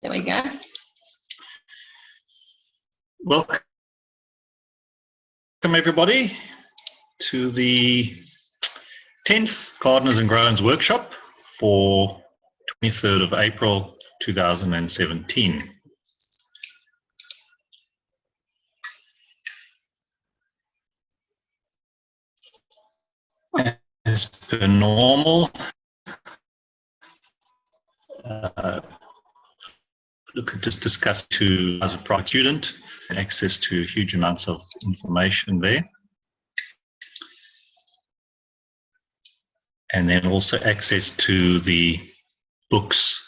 There we go. Welcome everybody to the 10th Gardeners and Growers Workshop for 23rd of April 2017. As per normal, just discuss to as a private student, access to huge amounts of information there. And then also access to the books.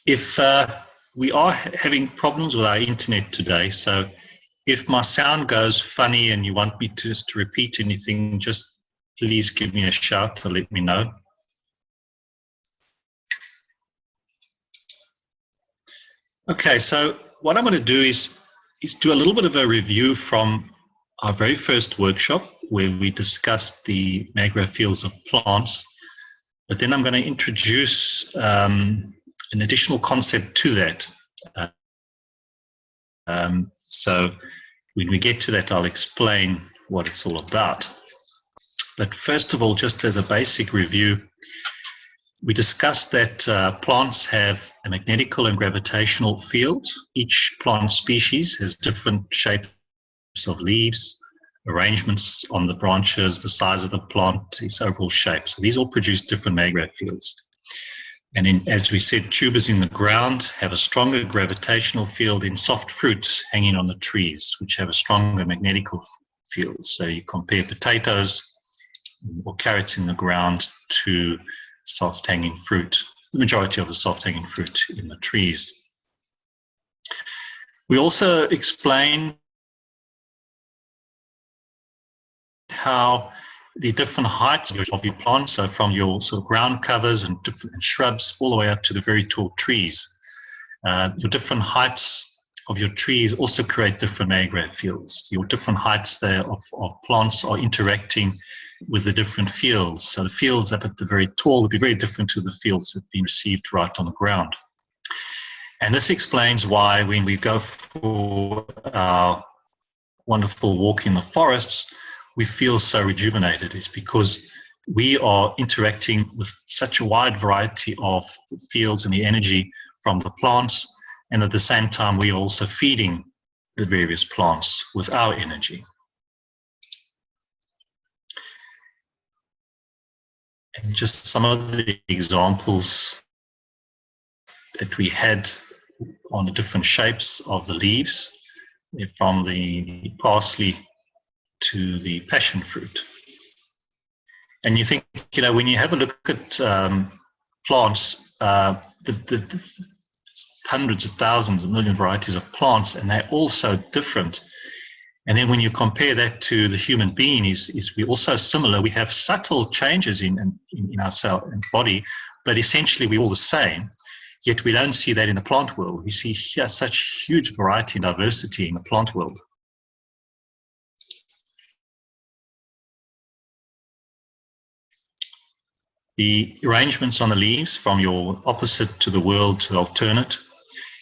If we are having problems with our internet today, so if my sound goes funny and you want me to just repeat anything, just please give me a shout or let me know. Okay, so what I'm going to do is do a little bit of a review from our very first workshop where we discussed the magro fields of plants, but then I'm going to introduce an additional concept to that. So when we get to that, I'll explain what it's all about. But first of all, just as a basic review, we discussed that plants have a magnetical and gravitational field. Each plant species has different shapes of leaves, arrangements on the branches, the size of the plant, its overall shape. So these all produce different magnetic fields. And then, as we said, tubers in the ground have a stronger gravitational field than soft fruits hanging on the trees, which have a stronger magnetical field. So you compare potatoes or carrots in the ground to soft hanging fruit, the majority of the soft hanging fruit in the trees. We also explain how the different heights of your plants, so from your sort of ground covers and different shrubs all the way up to the very tall trees. Your different heights of your trees also create different magnetic fields. Your different heights there of plants are interacting with the different fields. So the fields up at the very tall would be very different to the fields that have been received right on the ground. And this explains why when we go for our wonderful walk in the forests, we feel so rejuvenated. It's because we are interacting with such a wide variety of fields and the energy from the plants, and at the same time we are also feeding the various plants with our energy. And just some of the examples that we had on the different shapes of the leaves, from the parsley to the passion fruit. And you think, you know, when you have a look at plants, the hundreds of thousands of million varieties of plants, and they're all so different. And then when you compare that to the human being, is we also similar. We have subtle changes in our cell and body, but essentially we're all the same. Yet we don't see that in the plant world. We see here such huge variety and diversity in the plant world. The arrangements on the leaves from your opposite to the world to the alternate.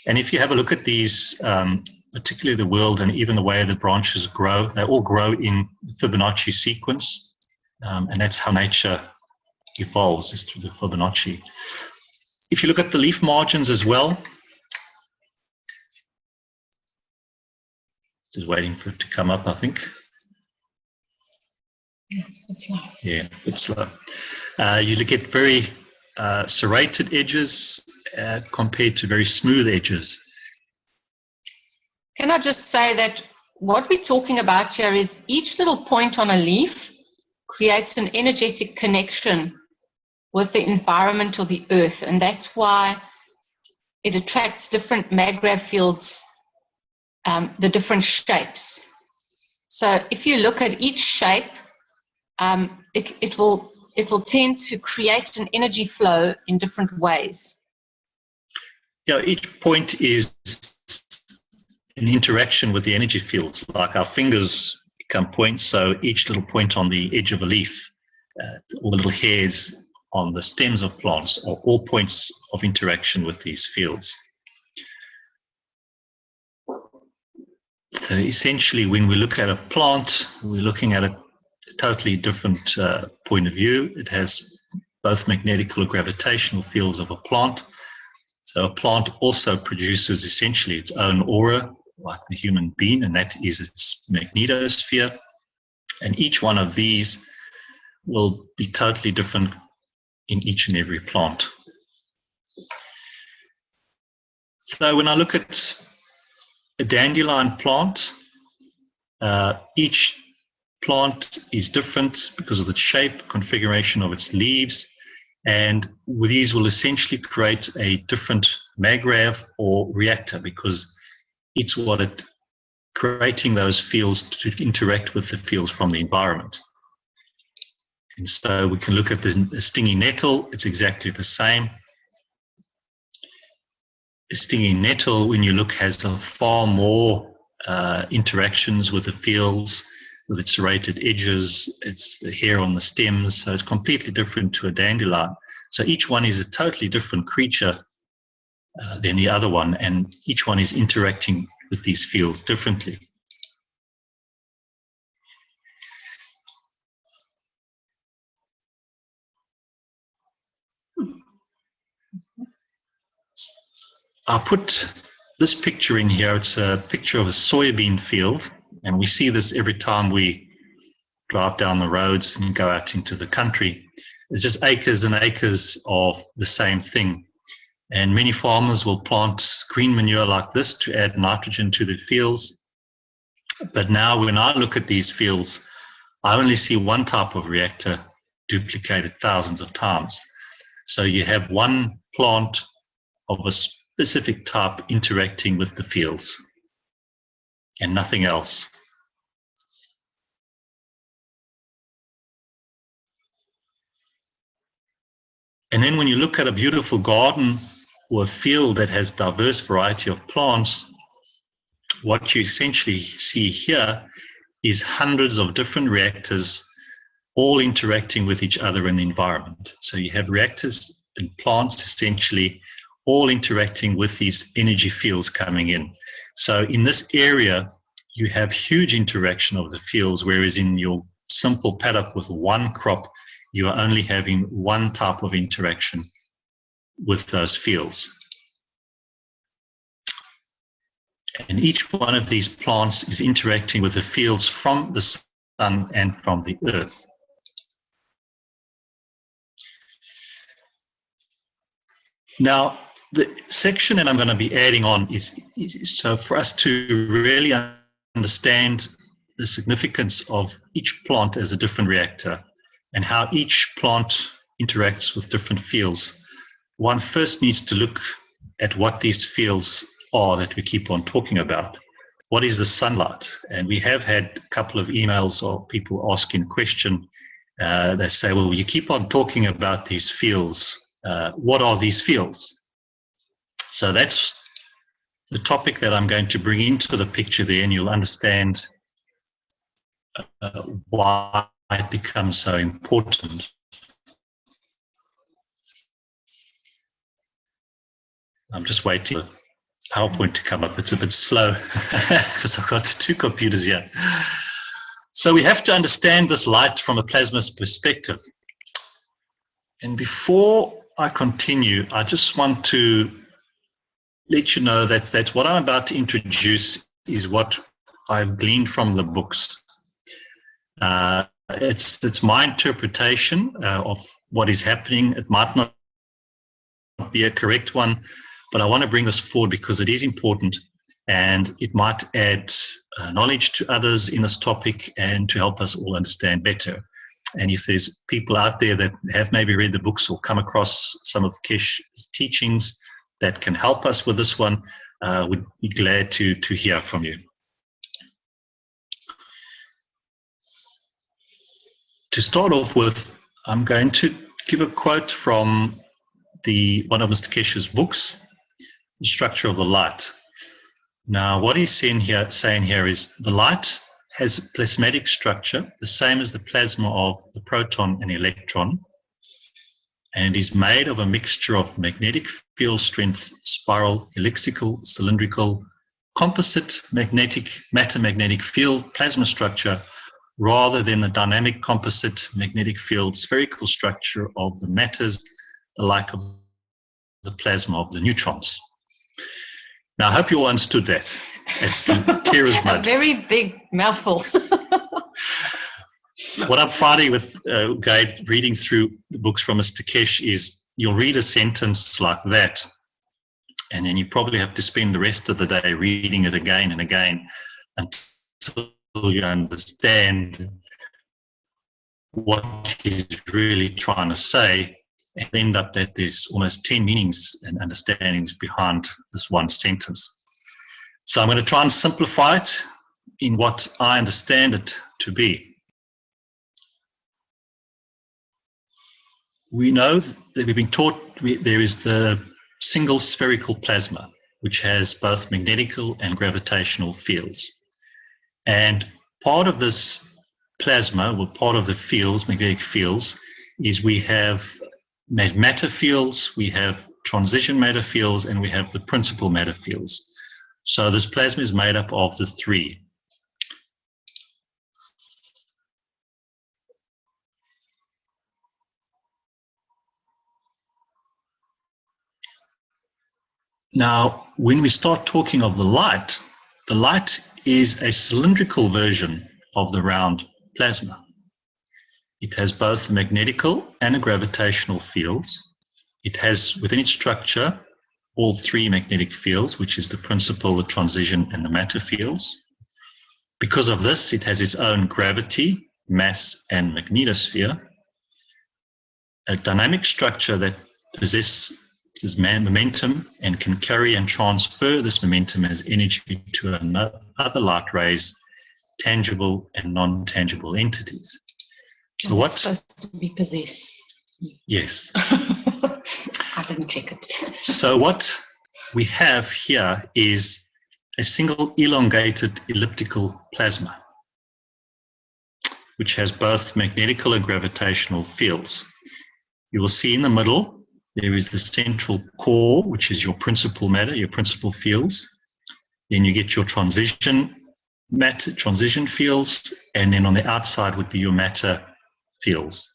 And if you have a look at these, particularly the world and even the way the branches grow, they all grow in Fibonacci sequence. And that's how nature evolves, is through the Fibonacci. If you look at the leaf margins as well, just waiting for it to come up, I think. Yeah, it's slow. Yeah, it's slow. You look at very serrated edges compared to very smooth edges. Can I just say that what we're talking about here is each little point on a leaf creates an energetic connection with the environment or the earth, and that's why it attracts different magnetic fields, the different shapes. So if you look at each shape, it will tend to create an energy flow in different ways. Yeah, each point is an interaction with the energy fields. Like our fingers become points, so each little point on the edge of a leaf, all the little hairs on the stems of plants are all points of interaction with these fields. So essentially, when we look at a plant, we're looking at a totally different point of view. It has both magnetical or gravitational fields of a plant. So a plant also produces essentially its own aura, like the human being, and that is its magnetosphere. And each one of these will be totally different in each and every plant. So when I look at a dandelion plant, each plant is different because of the shape, configuration of its leaves, and these will essentially create a different magrav or reactor, because it's what it creating those fields to interact with the fields from the environment. And so we can look at the stinging nettle. It's exactly the same. A stinging nettle, when you look, has a far more interactions with the fields, with its serrated edges, its the hair on the stems. So it's completely different to a dandelion. So each one is a totally different creature than the other one, and each one is interacting with these fields differently. I'll put this picture in here. It's a picture of a soybean field, and we see this every time we drive down the roads and go out into the country. It's just acres and acres of the same thing. And many farmers will plant green manure like this to add nitrogen to the fields. But now when I look at these fields, I only see one type of reactor duplicated thousands of times. So you have one plant of a specific type interacting with the fields and nothing else. And then when you look at a beautiful garden or a field that has diverse variety of plants, what you essentially see here is hundreds of different reactors all interacting with each other in the environment. So you have reactors and plants essentially all interacting with these energy fields coming in. So in this area, you have huge interaction of the fields, whereas in your simple paddock with one crop, you are only having one type of interaction with those fields. And each one of these plants is interacting with the fields from the sun and from the earth. Now, the section that I'm going to be adding on is so for us to really understand the significance of each plant as a different reactor and how each plant interacts with different fields. One first needs to look at what these fields are that we keep on talking about. What is the sunlight? And we have had a couple of emails or people asking a question. They say, well, you keep on talking about these fields. What are these fields? So that's the topic that I'm going to bring into the picture there, and you'll understand why it becomes so important. I'm just waiting for the PowerPoint to come up. It's a bit slow because I've got two computers here. So we have to understand this light from a plasmist perspective. And before I continue, I just want to let you know that what I'm about to introduce is what I've gleaned from the books. It's my interpretation of what is happening. It might not be a correct one, but I want to bring this forward because it is important and it might add knowledge to others in this topic and to help us all understand better. And if there's people out there that have maybe read the books or come across some of Kesh's teachings that can help us with this one, we'd be glad to hear from you. To start off with, I'm going to give a quote from one of Mr. Kesh's books, The Structure of the Light. Now, what he's saying here is the light has a plasmatic structure, the same as the plasma of the proton and electron, and it is made of a mixture of magnetic field strength, spiral, elliptical, cylindrical, composite matter-magnetic field plasma structure rather than the dynamic composite magnetic field spherical structure of the matters, the like of the plasma of the neutrons. Now, I hope you all understood that. It's clear as mud. A very big mouthful. What I'm finding with reading through the books from Mr. Kesh is you'll read a sentence like that, and then you probably have to spend the rest of the day reading it again and again until you understand what he's really trying to say, and end up that there's almost 10 meanings and understandings behind this one sentence. So I'm going to try and simplify it in what I understand it to be. We know that we've been taught there is the single spherical plasma, which has both magnetical and gravitational fields. And part of this plasma, or part of the fields, magnetic fields, is we have matter fields, we have transition matter fields, and we have the principal matter fields. So this plasma is made up of the three. Now, when we start talking of the light is a cylindrical version of the round plasma. It has both magnetical and gravitational fields. It has within its structure all three magnetic fields, which is the principal, the transition, and the matter fields. Because of this, it has its own gravity, mass, and magnetosphere. A dynamic structure that possesses momentum and can carry and transfer this momentum as energy to other light rays, tangible and non-tangible entities. So what's supposed to be possessed? Yes. I didn't check it. So what we have here is a single elongated elliptical plasma, which has both magnetical and gravitational fields. You will see in the middle there is the central core, which is your principal matter, your principal fields. Then you get your transition fields, and then on the outside would be your matter fields.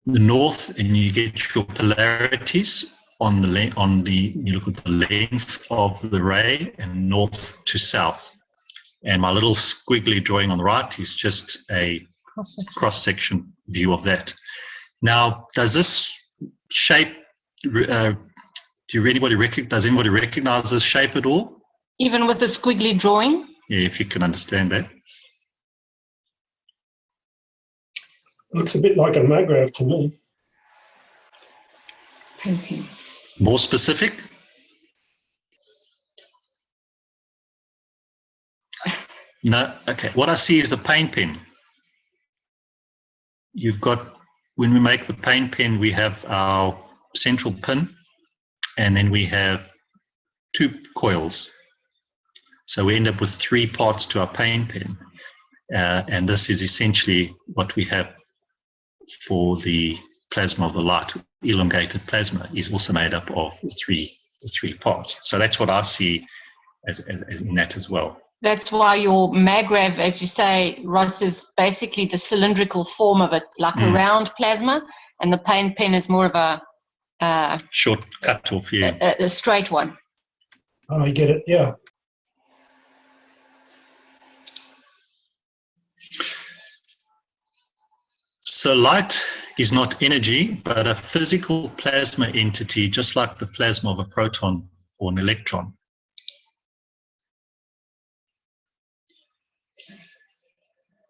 The north, and you get your polarities on you look at the length of the ray, and north to south. And my little squiggly drawing on the right is just a cross-section view of that. Now, does this shape, does anybody recognize this shape at all? Even with the squiggly drawing? Yeah, if you can understand that. Looks a bit like a maggrav to me. Okay. More specific? No? Okay. What I see is a paint pen. You've got, when we make the paint pen, we have our central pin, and then we have two coils. So we end up with three parts to our paint pen. And this is essentially what we have for the plasma of the light. Elongated plasma is also made up of the three parts. So that's what I see as in that as well. That's why your maggrav, as you say, Ross, is basically the cylindrical form of it, like a round plasma, and the paint pen is more of a short cut off, yeah. A straight one. Oh, I get it, yeah. So light is not energy, but a physical plasma entity, just like the plasma of a proton or an electron.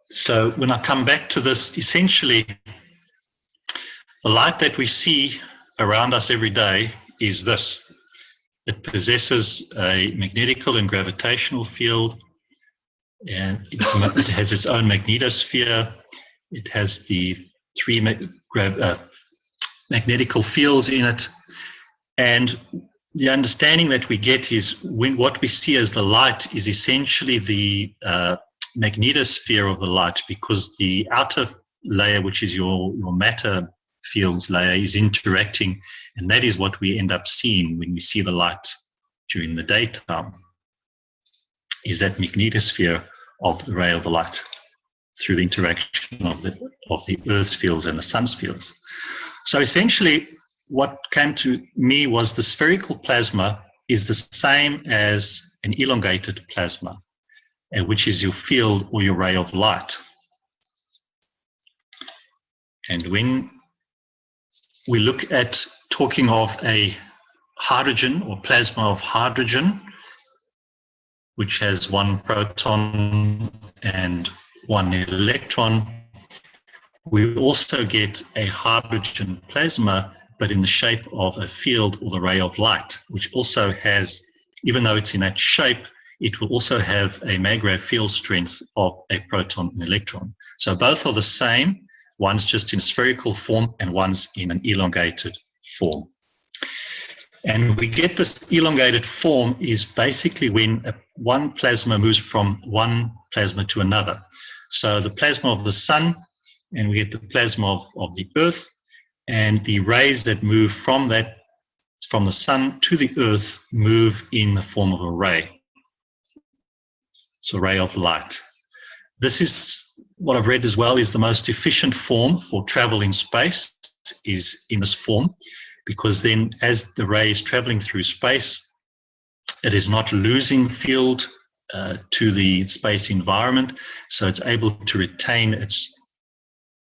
So when I come back to this, essentially, the light that we see around us every day is this. It possesses a magnetical and gravitational field, and it has its own magnetosphere. It has the three magnetical fields in it. And the understanding that we get is what we see as the light is essentially the magnetosphere of the light, because the outer layer, which is your matter fields layer, is interacting, and that is what we end up seeing when we see the light during the daytime is that magnetosphere of the ray of the light through the interaction of the Earth's fields and the Sun's fields. So essentially, what came to me was the spherical plasma is the same as an elongated plasma, which is your field or your ray of light. And when we look at talking of a hydrogen or plasma of hydrogen, which has one proton and one electron, we also get a hydrogen plasma, but in the shape of a field or the ray of light, which also has, even though it's in that shape, it will also have a mag-rav field strength of a proton and electron. So both are the same. One's just in spherical form and one's in an elongated form. And we get this elongated form is basically when one plasma moves from one plasma to another. So the plasma of the sun, and we get the plasma of the Earth, and the rays that move from the sun to the Earth move in the form of a ray. So a ray of light. This is what I've read as well is the most efficient form for travel in space is in this form, because then as the ray is traveling through space, it is not losing field to the space environment, so it's able to retain its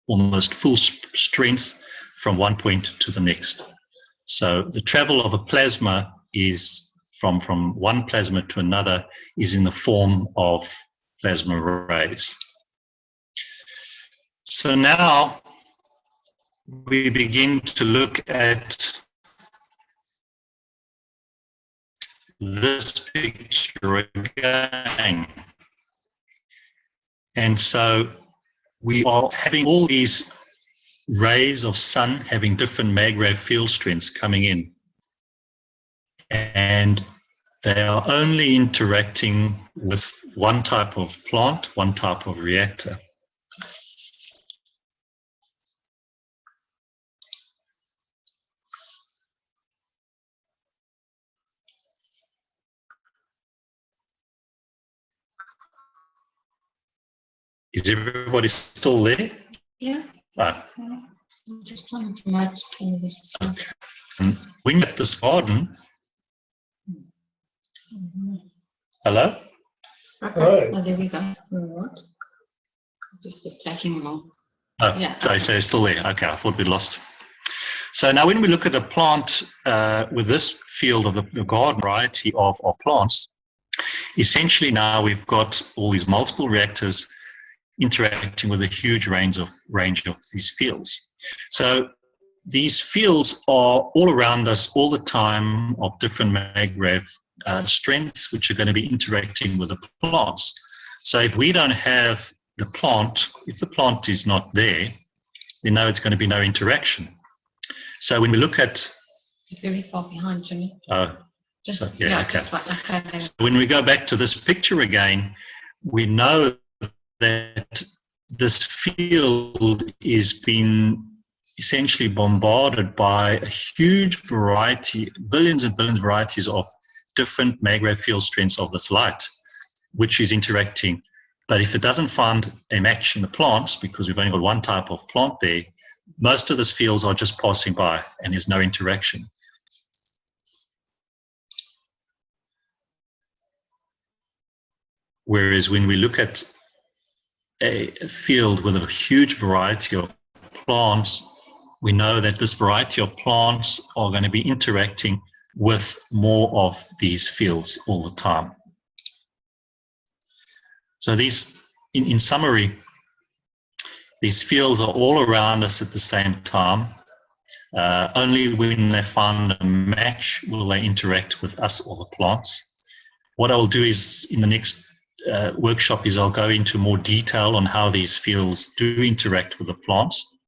almost full strength from one point to the next. So the travel of a plasma is from one plasma to another is in the form of plasma rays. So now we begin to look at this picture again. And so we are having all these rays of sun having different mag-rav field strengths coming in. And they are only interacting with one type of plant, one type of reactor. Is everybody still there? Yeah. Oh. I'm just trying to promote all this. Okay. And when you're at this garden, hello? Okay. Right. Oh, there we go. What? This was taking long. Oh, Yeah. I say it's still there. Okay, I thought we lost. So now when we look at a plant with this field of the garden variety of plants, essentially now we've got all these multiple reactors interacting with a huge range of these fields. So these fields are all around us all the time of different mag-rav strengths, which are going to be interacting with the plants. So if we don't have the plant, if the plant is not there, then no, it's going to be no interaction. So when we look at... You're very far behind, Jimmy. Just, so, yeah, okay. Just like, okay. So when we go back to this picture again, we know that this field is being essentially bombarded by a huge variety, billions and billions of varieties of different mag-rav field strengths of this light, which is interacting. But if it doesn't find a match in the plants, because we've only got one type of plant there, most of these fields are just passing by and there's no interaction. Whereas when we look at a field with a huge variety of plants, we know that this variety of plants are going to be interacting with more of these fields all the time. So these, in summary, these fields are all around us at the same time. Only when they find a match will they interact with us or the plants. What I will do is, in the next workshop, is I'll go into more detail on how these fields do interact with the plants.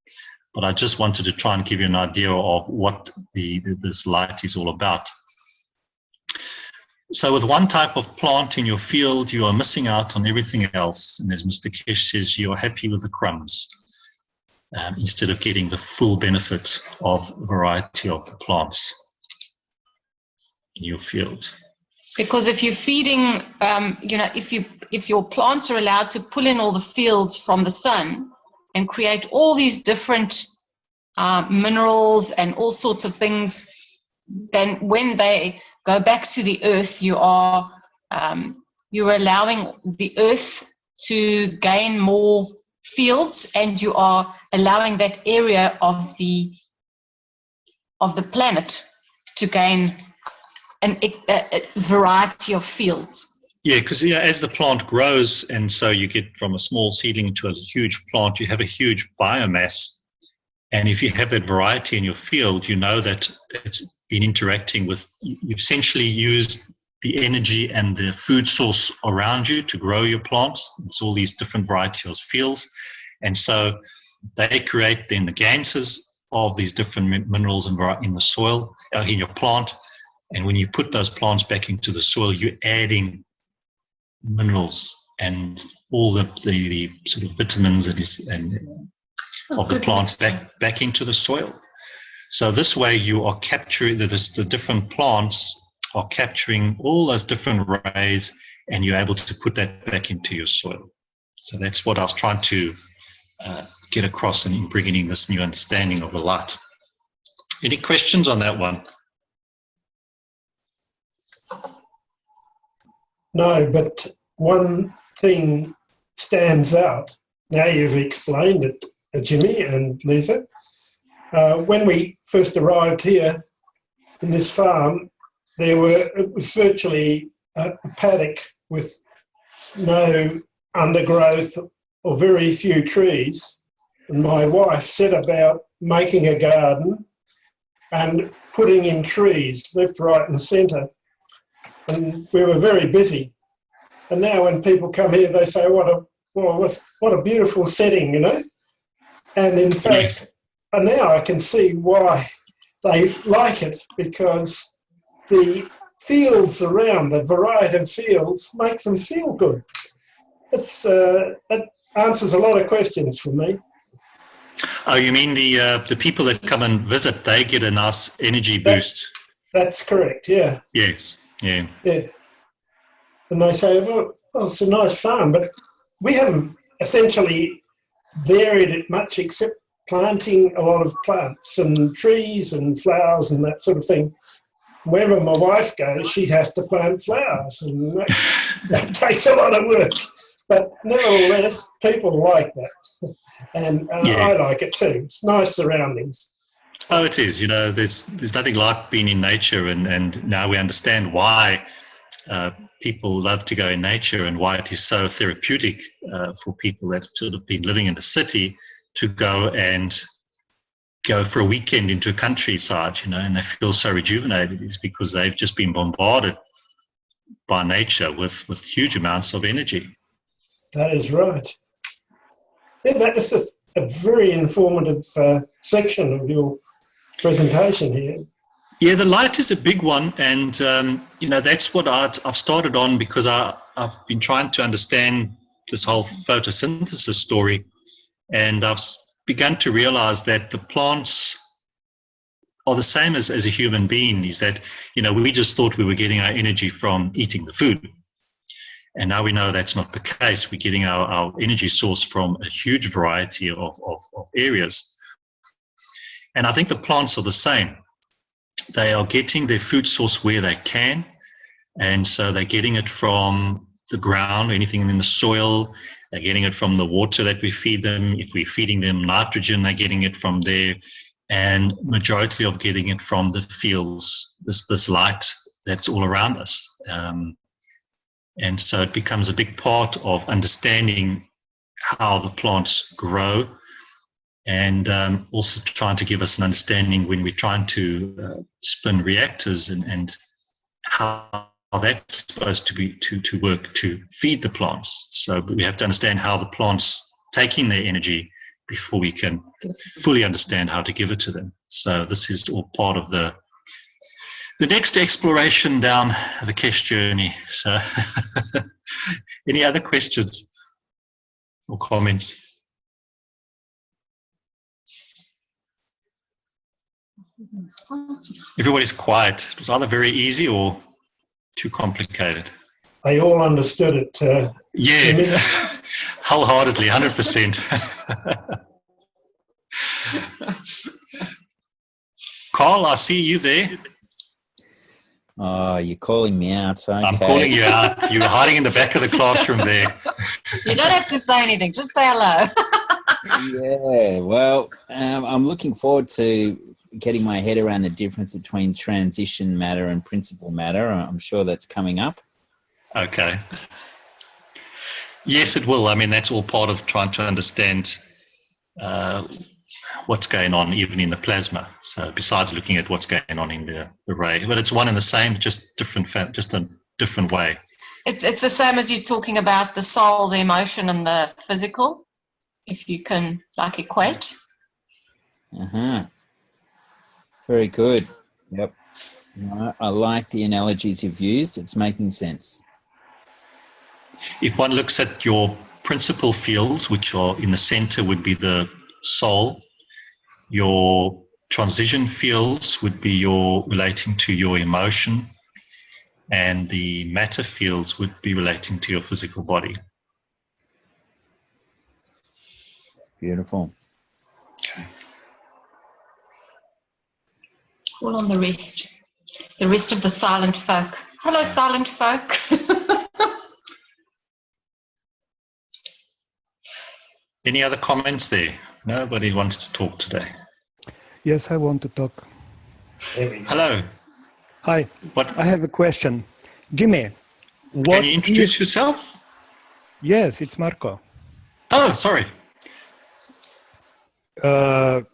But I just wanted to try and give you an idea of what this light is all about. So with one type of plant in your field, you are missing out on everything else. And as Mr. Kesh says, you're happy with the crumbs instead of getting the full benefit of the variety of the plants in your field. Because if you're feeding, if your plants are allowed to pull in all the fields from the sun and create all these different minerals and all sorts of things, then when they go back to the earth, you're allowing the earth to gain more fields, and you are allowing that area of the planet to gain a variety of fields. Yeah, because as the plant grows, and so you get from a small seedling to a huge plant, you have a huge biomass. And if you have that variety in your field, you know that it's been interacting with, you've essentially used the energy and the food source around you to grow your plants. It's all these different varieties of fields. And so they create then the ganses of these different minerals in the soil, in your plant. And when you put those plants back into the soil, you're adding minerals and all the sort of vitamins and of the plant back into the soil. So this way you are capturing, the different plants are capturing all those different rays, and you're able to put that back into your soil. So that's what I was trying to get across in bringing in this new understanding of the light. Any questions on that one? No, but one thing stands out. Now you've explained it, Jimmy and Lisa. When we first arrived here in this farm, it was virtually a paddock with no undergrowth or very few trees. And my wife set about making a garden and putting in trees left, right and centre. And we were very busy. And now when people come here, they say, what a beautiful setting, you know. And in fact, and now I can see why they like it, because the fields around, the variety of fields, make them feel good. That answers a lot of questions for me. Oh, you mean the people that come and visit, they get a nice energy boost? That's correct, yeah. Yes, yeah. Yeah. And they say, well, it's a nice farm, but we haven't essentially varied it much except planting a lot of plants and trees and flowers and that sort of thing. Wherever my wife goes, she has to plant flowers, and that takes a lot of work. But nevertheless, people like that, and I like it too. It's nice surroundings. Oh, it is. You know, there's nothing like being in nature, and now we understand why people love to go in nature and why it is so therapeutic for people that sort of been living in the city to go for a weekend into a countryside, you know, and they feel so rejuvenated. It's because they've just been bombarded by nature with huge amounts of energy. That is right. Yeah, that was a very informative section of your presentation here. Yeah, the light is a big one, and you know, that's what I've started on, because I've been trying to understand this whole photosynthesis story, and I've begun to realize that the plants are the same as a human being. Is that, you know, we just thought we were getting our energy from eating the food, and now we know that's not the case. We're getting our energy source from a huge variety of areas, and I think the plants are the same. They are getting their food source where they can, and so they're getting it from the ground, anything in the soil. They're getting it from the water that we feed them. If we're feeding them nitrogen, they're getting it from there, and majority of getting it from the fields, this light that's all around us. And so it becomes a big part of understanding how the plants grow, and also trying to give us an understanding when we're trying to spin reactors and how that's supposed to work to feed the plants. So we have to understand how the plants taking their energy before we can fully understand how to give it to them. So this is all part of the next exploration down the Kesh journey. So any other questions or comments? Everybody's quiet. It was either very easy or too complicated. They all understood it. Yeah, Jimmy. wholeheartedly, 100%. Carl, I see you there. Oh, you're calling me out. Okay. I'm calling you out. You were hiding in the back of the classroom there. You don't have to say anything. Just say hello. Yeah, well, I'm looking forward to getting my head around the difference between transition matter and principal matter. I'm sure that's coming up. Okay. Yes, it will. I mean, that's all part of trying to understand what's going on even in the plasma. So besides looking at what's going on in the ray, but it's one and the same, just just a different way. It's the same as you talking about the soul, the emotion, and the physical, if you can like equate. Very good. Yep. I like the analogies you've used. It's making sense. If one looks at your principal fields, which are in the center, would be the soul. Your transition fields would be your relating to your emotion, and the matter fields would be relating to your physical body. Beautiful. Okay. Call on the rest of the silent folk. Hello, silent folk. Any other comments there? Nobody wants to talk today. Yes, I want to talk. Hello. Hi. What? I have a question. Jimmy, what Can you introduce is... yourself? Yes, it's Marco. Oh, sorry. Can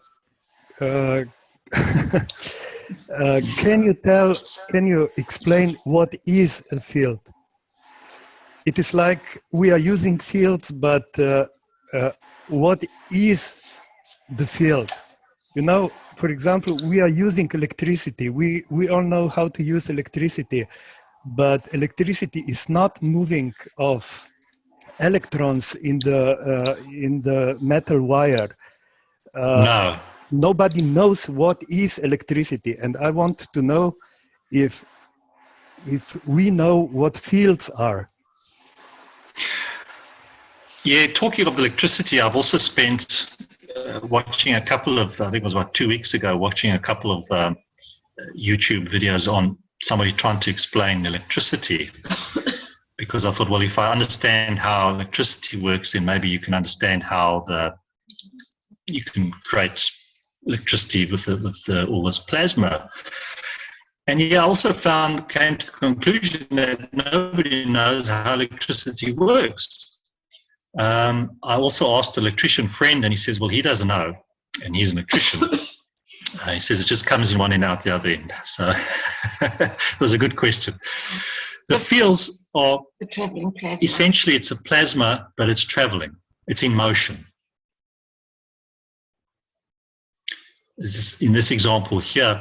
you explain what is a field? It is like we are using fields, but what is the field? You know, for example, we are using electricity. We all know how to use electricity, but electricity is not moving of electrons in the metal wire. No. Nobody knows what is electricity, and I want to know if we know what fields are. Yeah, talking of electricity, I've also spent watching a couple of, I think it was about 2 weeks ago, watching a couple of YouTube videos on somebody trying to explain electricity. Because I thought, well, if I understand how electricity works, then maybe you can understand how you can create electricity with all this plasma. And yeah, I also came to the conclusion that nobody knows how electricity works. I also asked an electrician friend, and he says, well, he doesn't know, and he's an electrician. He says it just comes in one end out the other end. So it was a good question. The fields are The traveling plasma. essentially, it's a plasma, but it's traveling. It's in motion. In this example here,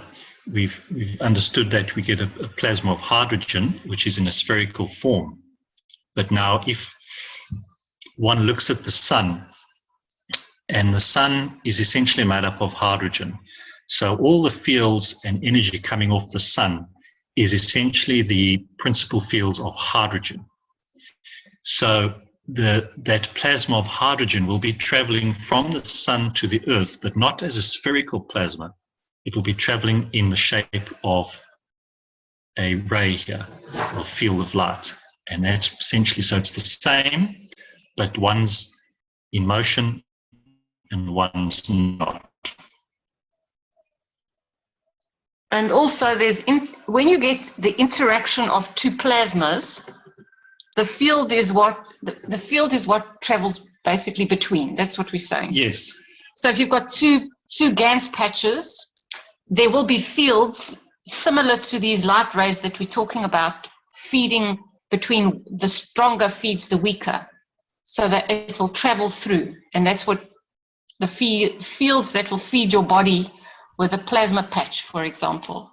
we've understood that we get a plasma of hydrogen, which is in a spherical form. But now if one looks at the sun, and the sun is essentially made up of hydrogen. So all the fields and energy coming off the sun is essentially the principal fields of hydrogen. So that plasma of hydrogen will be traveling from the sun to the earth, but not as a spherical plasma. It will be traveling in the shape of a ray here, or field of light. And that's essentially, so it's the same, but one's in motion and one's not. And also, when you get the interaction of two plasmas, the field is what travels basically between. That's what we're saying. Yes. So if you've got two GANS patches, there will be fields similar to these light rays that we're talking about, feeding between the stronger feeds the weaker, so that it will travel through. And that's what the fields that will feed your body with a plasma patch, for example.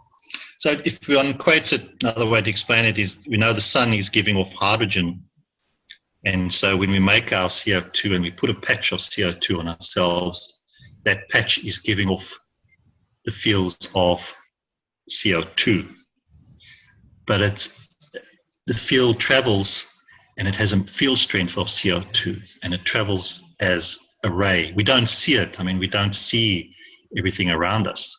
So if we equate it, another way to explain it is, we know the sun is giving off hydrogen. And so when we make our CO2 and we put a patch of CO2 on ourselves, that patch is giving off the fields of CO2. But the field travels, and it has a field strength of CO2, and it travels as a ray. We don't see it. I mean, we don't see everything around us,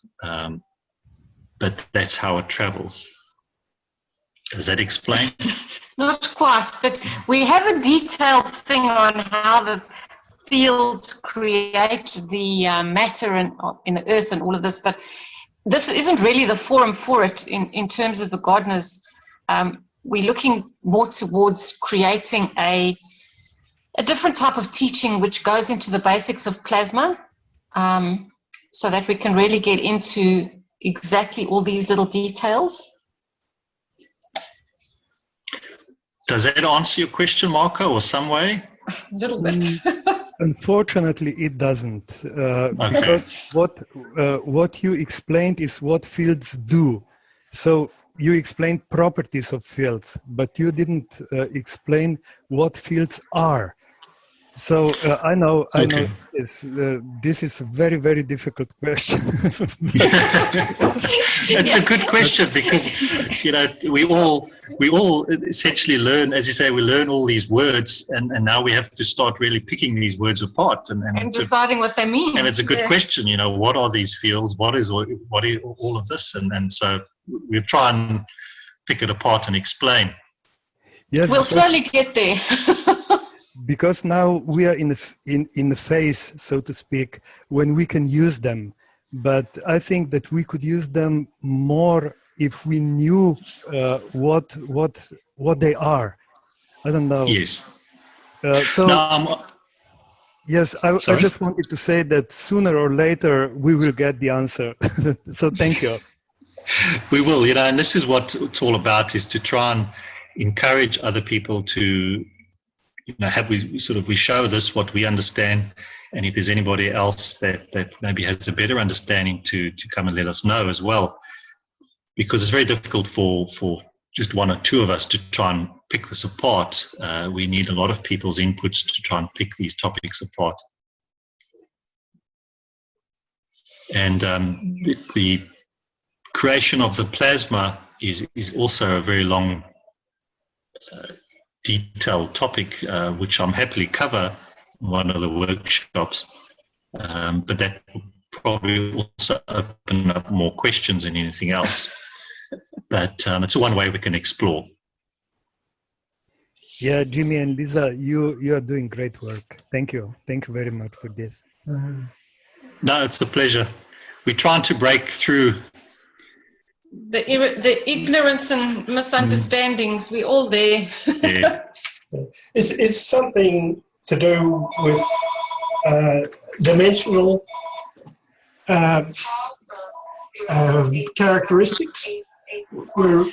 but that's how it travels. Does that explain? Not quite, but we have a detailed thing on how the fields create the matter in the earth and all of this, but this isn't really the forum for it in terms of the gardeners. We're looking more towards creating a different type of teaching which goes into the basics of plasma, so that we can really get into exactly all these little details. Does that answer your question, Marco, or some way? A little bit. Unfortunately, it doesn't, because what you explained is what fields do. So you explained properties of fields, but you didn't explain what fields are. So I know this is a very, very difficult question. It's a good question, because we all essentially learn, as you say, we learn all these words, and now we have to start really picking these words apart and deciding what they mean. And it's a good question. What are these fields? What is all of this? And so we try and pick it apart and explain. Yes, we'll slowly get there. Because now we are in the phase, so to speak, when we can use them. But I think that we could use them more if we knew what they are. I don't know. Yes. Yes, I just wanted to say that sooner or later we will get the answer. So thank you. We will, and this is what it's all about, is to try and encourage other people to, we show this what we understand, and if there's anybody else that maybe has a better understanding to come and let us know as well, because it's very difficult for just one or two of us to try and pick this apart. We need a lot of people's inputs to try and pick these topics apart. And the creation of the plasma is also a very long detailed topic, which I'm happily cover in one of the workshops, but that will probably also open up more questions than anything else. But it's one way we can explore. Yeah, Jimmy and Lisa, you are doing great work. Thank you very much for this. No, it's a pleasure. We're trying to break through the ignorance and misunderstandings. We're all there. Yeah. It's something to do with dimensional characteristics. We're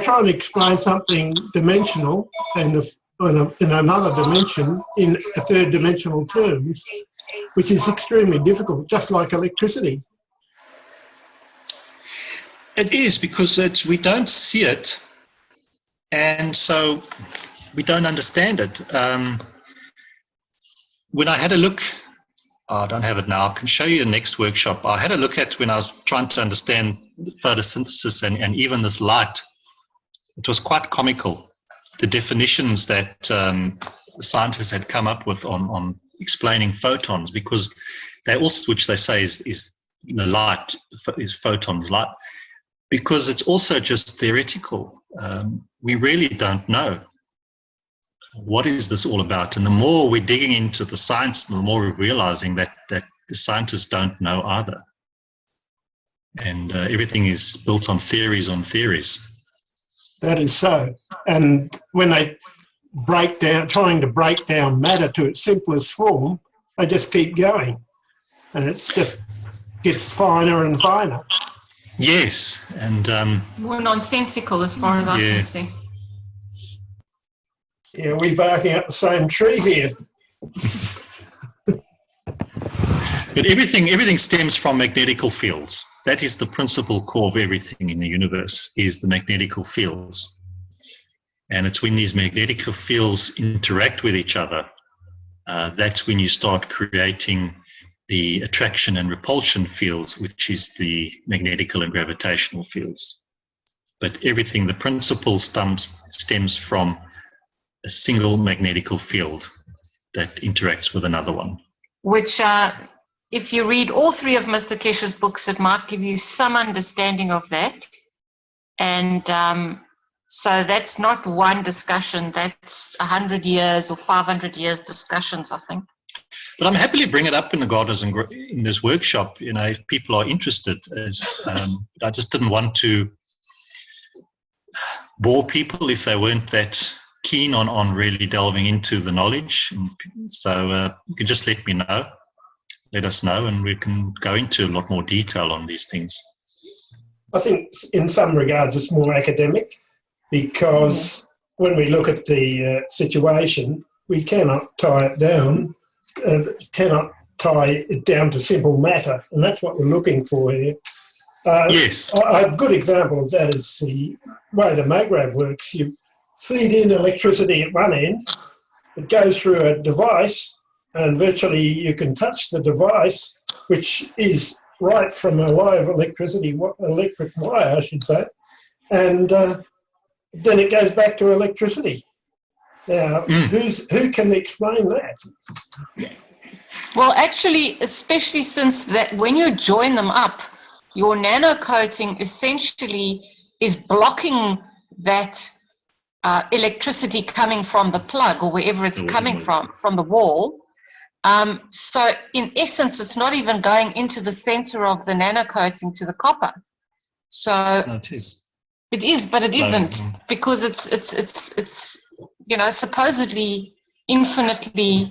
trying to explain something dimensional and in another dimension in a third dimensional terms, which is extremely difficult, just like electricity. It is, because we don't see it, and so we don't understand it. When I had a look, I don't have it now, I can show you the next workshop. I had a look at when I was trying to understand photosynthesis and even this light. It was quite comical, the definitions that scientists had come up with on explaining photons, because they also, which they say is the light, is photons light, because it's also just theoretical. We really don't know what is this all about. And the more we're digging into the science, the more we're realizing that the scientists don't know either. And everything is built on theories on theories. That is so. And when they trying to break down matter to its simplest form, they just keep going. And it just gets finer and finer. Yes, and more nonsensical as far as I can see. Yeah, we're barking up the same tree here. But everything stems from magnetical fields. That is the principal core of everything in the universe, is the magnetical fields. And it's when these magnetical fields interact with each other, that's when you start creating the attraction and repulsion fields, which is the magnetical and gravitational fields. But everything, the principle stems stems from a single magnetical field that interacts with another one. Which, if you read all three of Mr. Keshe's books, it might give you some understanding of that. And so that's not one discussion, that's 100 years or 500 years discussions, I think. But I'm happily bring it up in the Gardens and in this workshop, you know, if people are interested. I just didn't want to bore people if they weren't that keen on really delving into the knowledge. And so you can just let us know, and we can go into a lot more detail on these things. I think in some regards it's more academic, because when we look at the situation, we cannot tie it down, to simple matter, and that's what we're looking for here. Yes. A good example of that is the way the MAGRAV works. You feed in electricity at one end, it goes through a device, and virtually you can touch the device, which is right from a live electric wire, I should say, and then it goes back to electricity. Now, who can explain that? Well, actually, especially since that when you join them up, your nano coating essentially is blocking that electricity coming from the plug or wherever it's coming from the wall. So in essence, it's not even going into the center of the nano coating to the copper. So No, it is. It is, but it isn't, because it's you know, supposedly infinitely,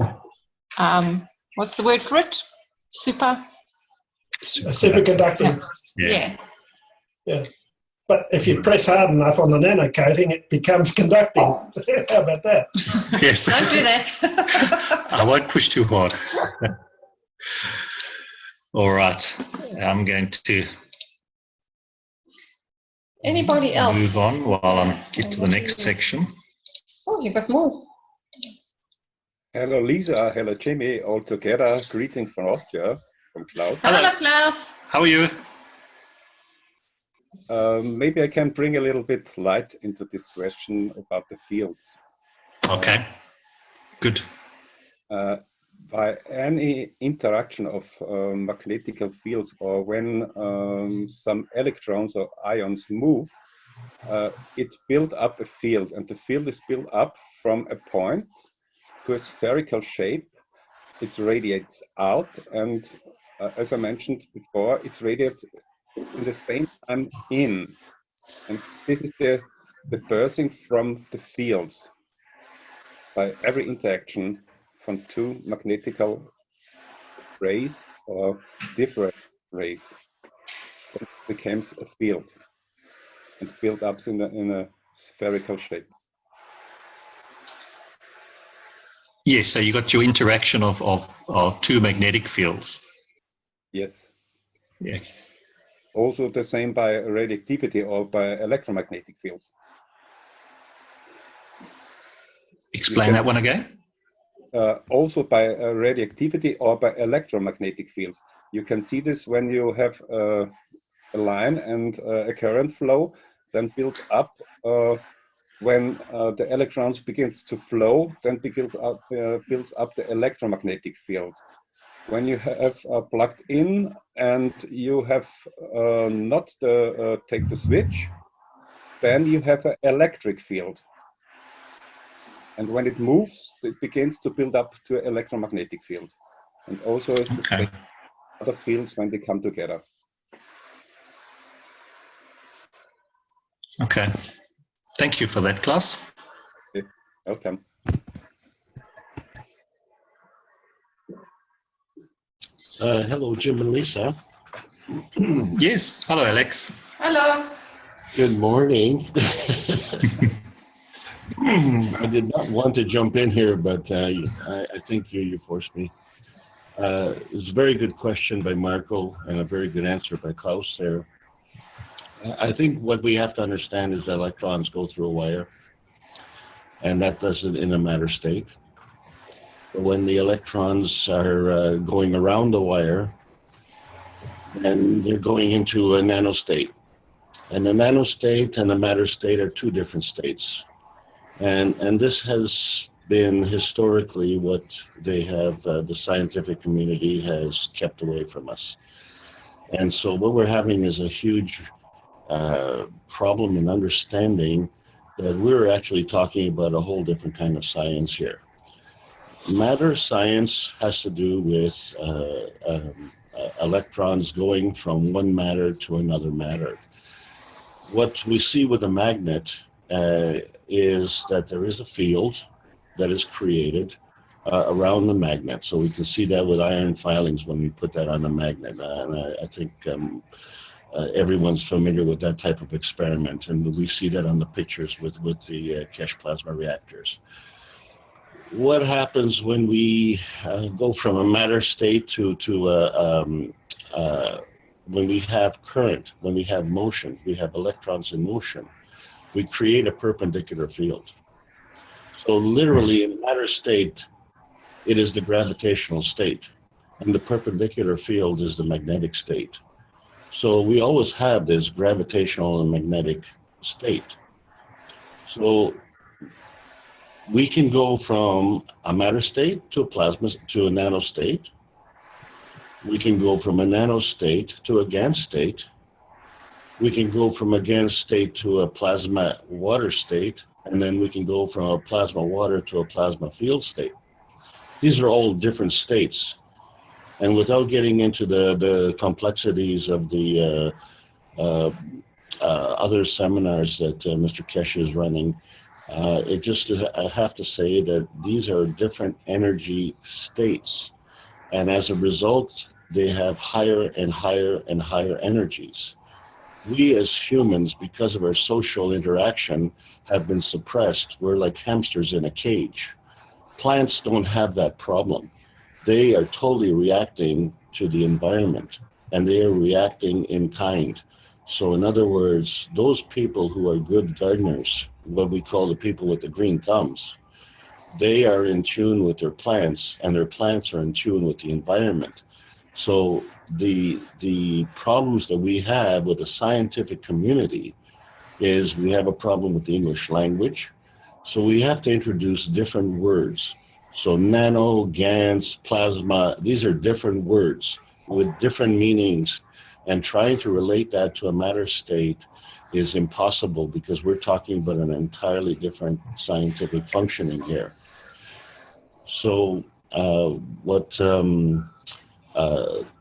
what's the word for it? Superconducting. Yeah. But if you press hard enough on the nano coating, it becomes conducting. How about that? Yes. Don't do that. I won't push too hard. All right. I'm going to Anybody else? move on while I get to the next section. Oh, you got more. Hello, Lisa. Hello, Jimmy. All together. Greetings from Austria, from Klaus. Hello, Klaus. How are you? Maybe I can bring a little bit light into this question about the fields. Okay. Good. By any interaction of magnetical fields, or when some electrons or ions move, it builds up a field, and the field is built up from a point to a spherical shape. It radiates out, and as I mentioned before, it radiates in the same time in. And this is the bursting from the fields by every interaction from two magnetical rays or different rays. It becomes a field and built up in a spherical shape. Yes, so you got your interaction of two magnetic fields. Yes. Yes. Also the same by radioactivity or by electromagnetic fields. Explain that one again. Also by radioactivity or by electromagnetic fields. You can see this when you have a line and a current flow, then builds up. When the electrons begins to flow, then builds up the electromagnetic field. When you have plugged in and you have not take the switch, then you have an electric field. And when it moves, it begins to build up to an electromagnetic field. And also is the same other fields when they come together. Okay. Thank you for that, Klaus. Okay. Welcome. Hello, Jim and Lisa. Yes. Hello, Alex. Hello. Good morning. I did not want to jump in here, but I think you forced me. It's a very good question by Marco and a very good answer by Klaus there. I think what we have to understand is that electrons go through a wire, and that does it in a matter state. When the electrons are going around the wire, and they're going into a nanostate. And the nanostate and the matter state are two different states. And this has been historically what they have, the scientific community has kept away from us. And so what we're having is a huge problem in understanding that we're actually talking about a whole different kind of science here. Matter science has to do with electrons going from one matter to another matter. What we see with a magnet is that there is a field that is created around the magnet. So we can see that with iron filings when we put that on a magnet. And I think everyone's familiar with that type of experiment, and we see that on the pictures with the Kesh plasma reactors. What happens when we go from a matter state to when we have current, when we have motion, we have electrons in motion, we create a perpendicular field. So literally in matter state, it is the gravitational state, and the perpendicular field is the magnetic state. So we always have this gravitational and magnetic state. So we can go from a matter state to a plasma to a nano state. We can go from a nano state to a GaN state. We can go from a GaN state to a plasma water state, and then we can go from a plasma water to a plasma field state. These are all different states. And without getting into the complexities of the other seminars that Mr. Kesh is running, I have to say that these are different energy states. And as a result, they have higher and higher and higher energies. We as humans, because of our social interaction, have been suppressed. We're like hamsters in a cage. Plants don't have that problem. They are totally reacting to the environment, and they are reacting in kind. So in other words, those people who are good gardeners, what we call the people with the green thumbs, they are in tune with their plants, and their plants are in tune with the environment. So the problems that we have with the scientific community is we have a problem with the English language. So we have to introduce different words. So nano, GaNs, plasma, these are different words with different meanings, and trying to relate that to a matter state is impossible because we're talking about an entirely different scientific functioning here. So what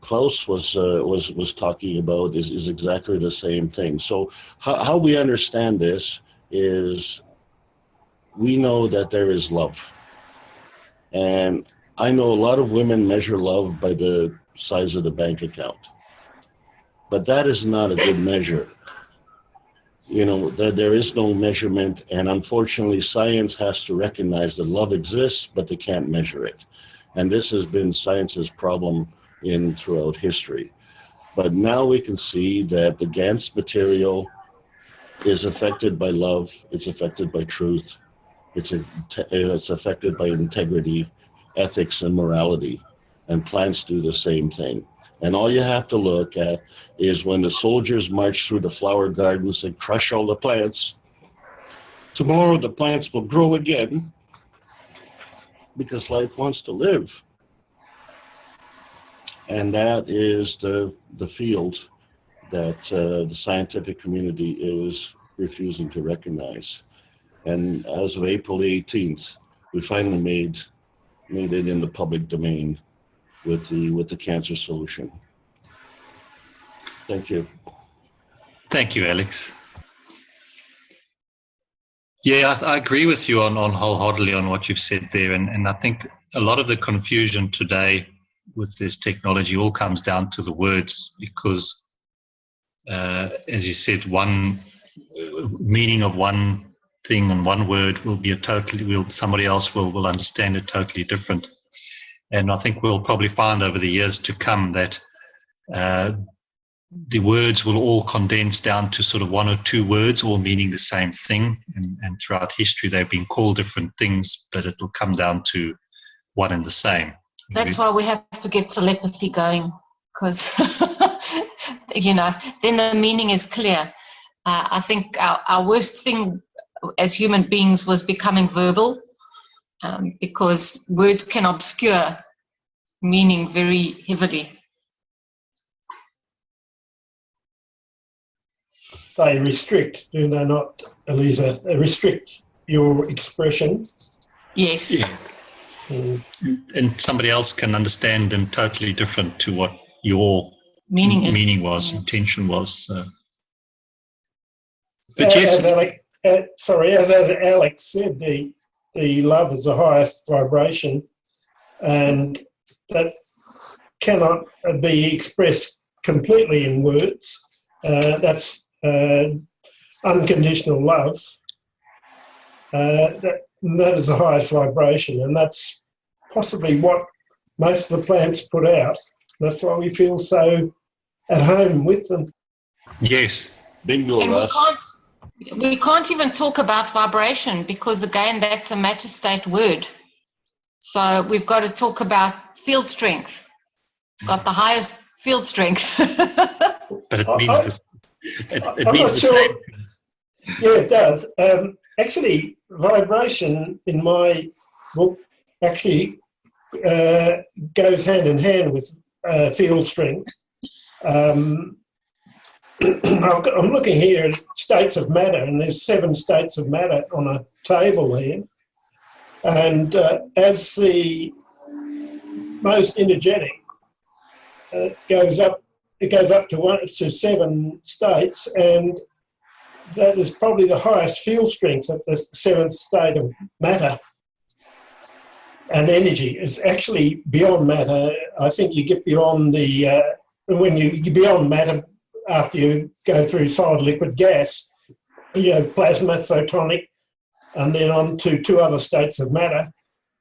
Klaus was talking about is exactly the same thing. So how we understand this is we know that there is love. And I know a lot of women measure love by the size of the bank account. But that is not a good measure. You know, there is no measurement, and unfortunately science has to recognize that love exists, but they can't measure it. And this has been science's problem throughout history. But now we can see that the GaNs material is affected by love, it's affected by truth, it's affected by integrity, ethics, and morality. And plants do the same thing. And all you have to look at is when the soldiers march through the flower gardens and crush all the plants, tomorrow the plants will grow again because life wants to live. And that is the field that the scientific community is refusing to recognize. And as of April 18th, we finally made it in the public domain with the cancer solution. Thank you. Thank you, Alex. Yeah, I agree with you on wholeheartedly on what you've said there, and I think a lot of the confusion today with this technology all comes down to the words, because as you said, one meaning of one thing and one word will be somebody else will understand it totally different. And I think we'll probably find over the years to come that the words will all condense down to sort of one or two words, all meaning the same thing. And throughout history, they've been called different things, but it will come down to one and the same. That's why we have to get telepathy going, because, you know, then the meaning is clear. I think our worst thing as human beings was becoming verbal, because words can obscure meaning very heavily. They restrict, do they not, Elisa? They restrict your expression. Yes. Yeah. And somebody else can understand them totally different to what your meaning was, intention was. But yes, as Alex said, the love is the highest vibration, and that cannot be expressed completely in words. That's unconditional love. That is the highest vibration, and that's possibly what most of the plants put out. That's why we feel so at home with them. Yes. Bingo. And we can't even talk about vibration, because again, that's a matter state word. So we've got to talk about field strength. It's got the highest field strength. But it means it means the sure. same. Yeah, it does. Actually, vibration in my book actually goes hand in hand with field strength. I'm looking here at states of matter, and there's 7 states of matter on a table here. And as the most energetic goes up, it goes up to 7 states, and that is probably the highest field strength at the 7th state of matter. And energy is actually beyond matter. I think you get beyond when you get beyond matter after you go through solid, liquid, gas, plasma, photonic, and then on to 2 other states of matter.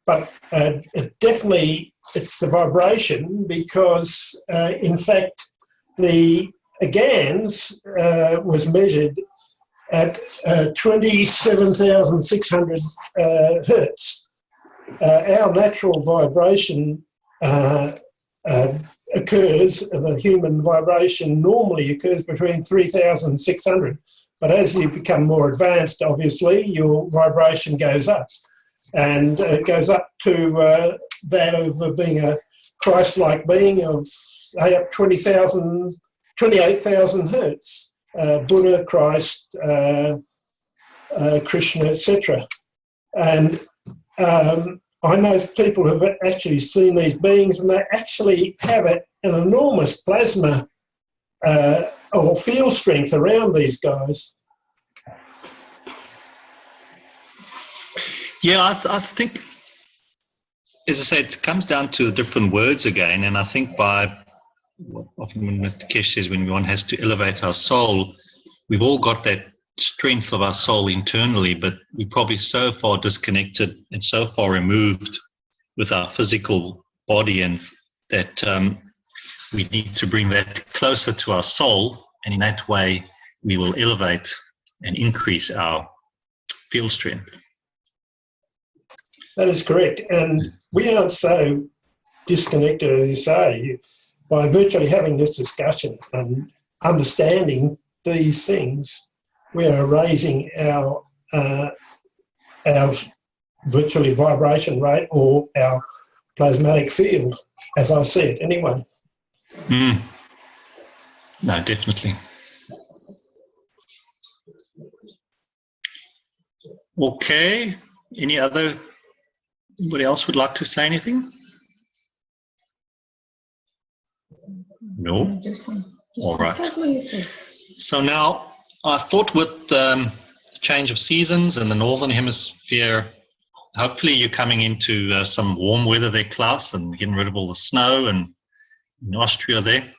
But it's the vibration, because in fact the GANs was measured at 27,600 hertz. Our natural vibration occurs, the human vibration normally occurs between 3,600. But as you become more advanced, obviously, your vibration goes up. And it goes up to that of being a Christ-like being of, say, up 28,000 hertz. Buddha, Christ, Krishna, etc. And I know people who have actually seen these beings, and they actually have an enormous plasma or field strength around these guys. Yeah, I think, as I said, it comes down to different words again, and I think often when Mr. Kesh says when one has to elevate our soul, we've all got that strength of our soul internally, but we're probably so far disconnected and so far removed with our physical body, and that we need to bring that closer to our soul, and in that way we will elevate and increase our field strength. That is correct. And we aren't so disconnected, as you say, by virtually having this discussion and understanding these things. We are raising our virtually vibration rate, or our plasmatic field, as I said, anyway. No, definitely. Okay. Anybody else would like to say anything? No? All right. So now, I thought with the change of seasons in the Northern Hemisphere, hopefully you're coming into some warm weather there, Klaus, and getting rid of all the snow and in Austria there.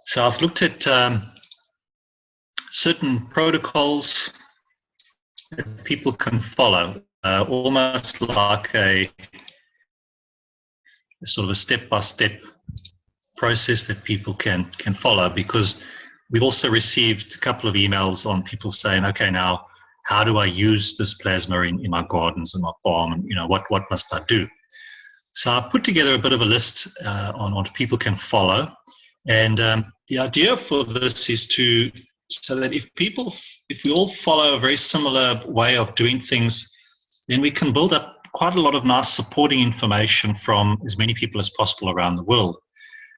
So I've looked at certain protocols that people can follow, almost like a sort of a step-by-step process that people can follow, because we've also received a couple of emails on people saying, okay, now how do I use this plasma in my gardens and my farm, and what must I do? So I put together a bit of a list on what people can follow, and the idea for this is to so that if we all follow a very similar way of doing things, then we can build up quite a lot of nice supporting information from as many people as possible around the world.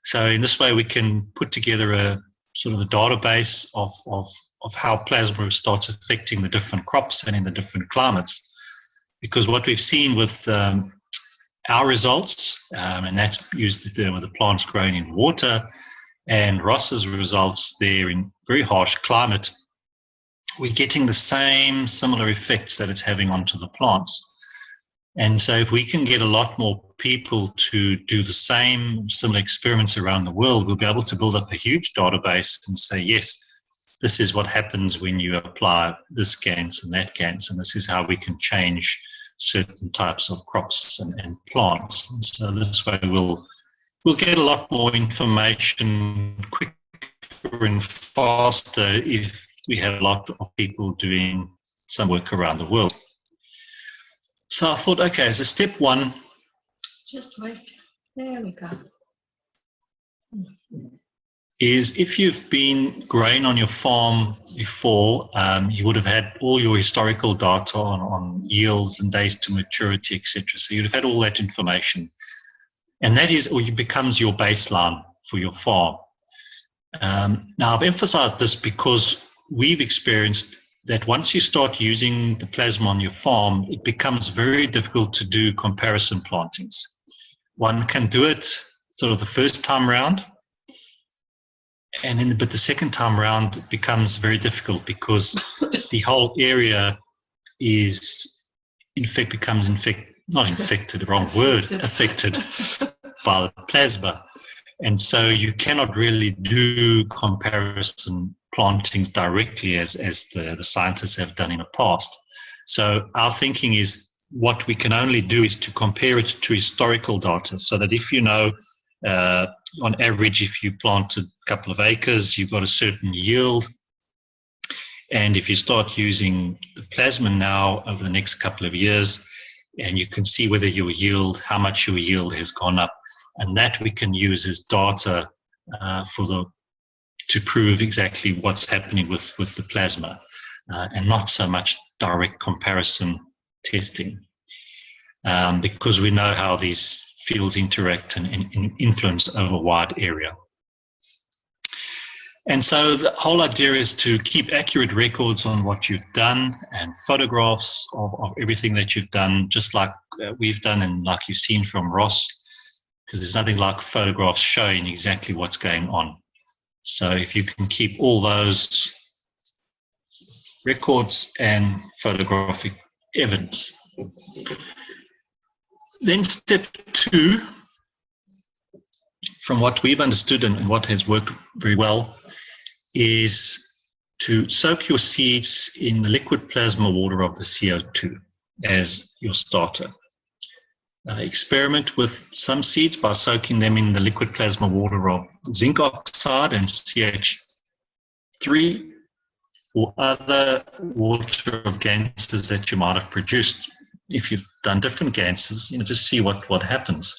So in this way, we can put together a sort of a database of how plasma starts affecting the different crops and in the different climates. Because what we've seen with our results, and that's used to do with the plants growing in water, and Ross's results there in very harsh climate, we're getting the same similar effects that it's having onto the plants. And so if we can get a lot more people to do the same similar experiments around the world, we'll be able to build up a huge database and say, yes, this is what happens when you apply this GANS and that GANS, and this is how we can change certain types of crops and plants. And so this way we'll get a lot more information quicker and faster if we have a lot of people doing some work around the world. So I thought, okay, as a step one, just wait. There we go. Is if you've been growing on your farm before, you would have had all your historical data on yields and days to maturity, etc. So you'd have had all that information. And that is, or it becomes your baseline for your farm. Now, I've emphasized this because we've experienced that once you start using the plasma on your farm, it becomes very difficult to do comparison plantings. One can do it sort of the first time round, but the second time round it becomes very difficult because the whole area is, affected by the plasma. And so you cannot really do comparison plantings directly as the scientists have done in the past. So our thinking is what we can only do is to compare it to historical data, so that if you know, on average, if you planted a couple of acres, you've got a certain yield. And if you start using the plasma now over the next couple of years, and you can see whether your yield, how much your yield has gone up, and that we can use as data to prove exactly what's happening with the plasma, and not so much direct comparison testing, because we know how these fields interact and influence over a wide area. And so the whole idea is to keep accurate records on what you've done and photographs of everything that you've done, just like we've done and like you've seen from Ross, because there's nothing like photographs showing exactly what's going on. So if you can keep all those records and photographic evidence. Then step two, from what we've understood and what has worked very well, is to soak your seeds in the liquid plasma water of the CO2 as your starter. Experiment with some seeds by soaking them in the liquid plasma water of zinc oxide and CH3, or other water of ganses that you might have produced. If you've done different ganses, just see what happens.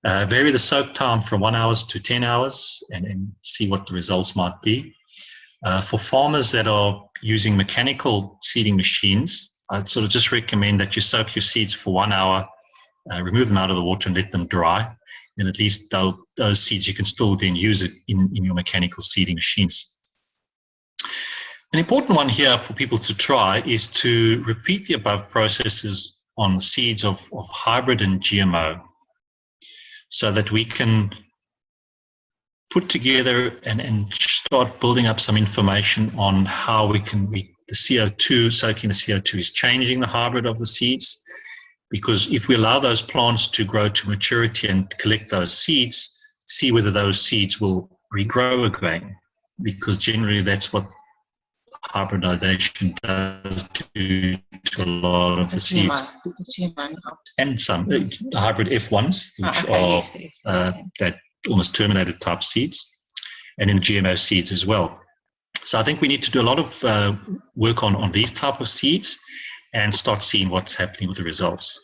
Vary the soak time from 1 hour to 10 hours and see what the results might be. For farmers that are using mechanical seeding machines, I'd sort of just recommend that you soak your seeds for 1 hour, remove them out of the water and let them dry. And at least those seeds you can still then use it in your mechanical seeding machines. An important one here for people to try is to repeat the above processes on seeds of hybrid and GMO, so that we can put together and start building up some information on how the CO2, soaking the CO2 is changing the hybrid of the seeds. Because if we allow those plants to grow to maturity and collect those seeds, see whether those seeds will regrow again, because generally that's what hybridization does to a lot of the seeds. And some, the hybrid F1s, which are that almost terminated type seeds, and in GMO seeds as well. So I think we need to do a lot of work on these type of seeds and start seeing what's happening with the results.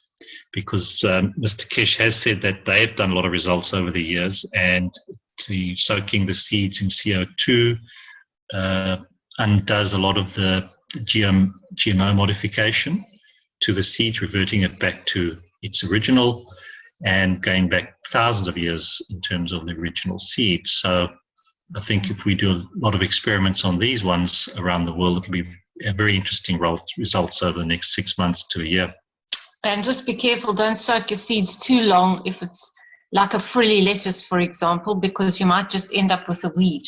Because Mr. Kesh has said that they've done a lot of results over the years, and soaking the seeds in CO2 undoes a lot of the GMO modification to the seeds, reverting it back to its original and going back thousands of years in terms of the original seed. So I think if we do a lot of experiments on these ones around the world, it'll be a very interesting results over the next 6 months to a year. And just be careful, don't soak your seeds too long if it's like a frilly lettuce, for example, because you might just end up with a weed.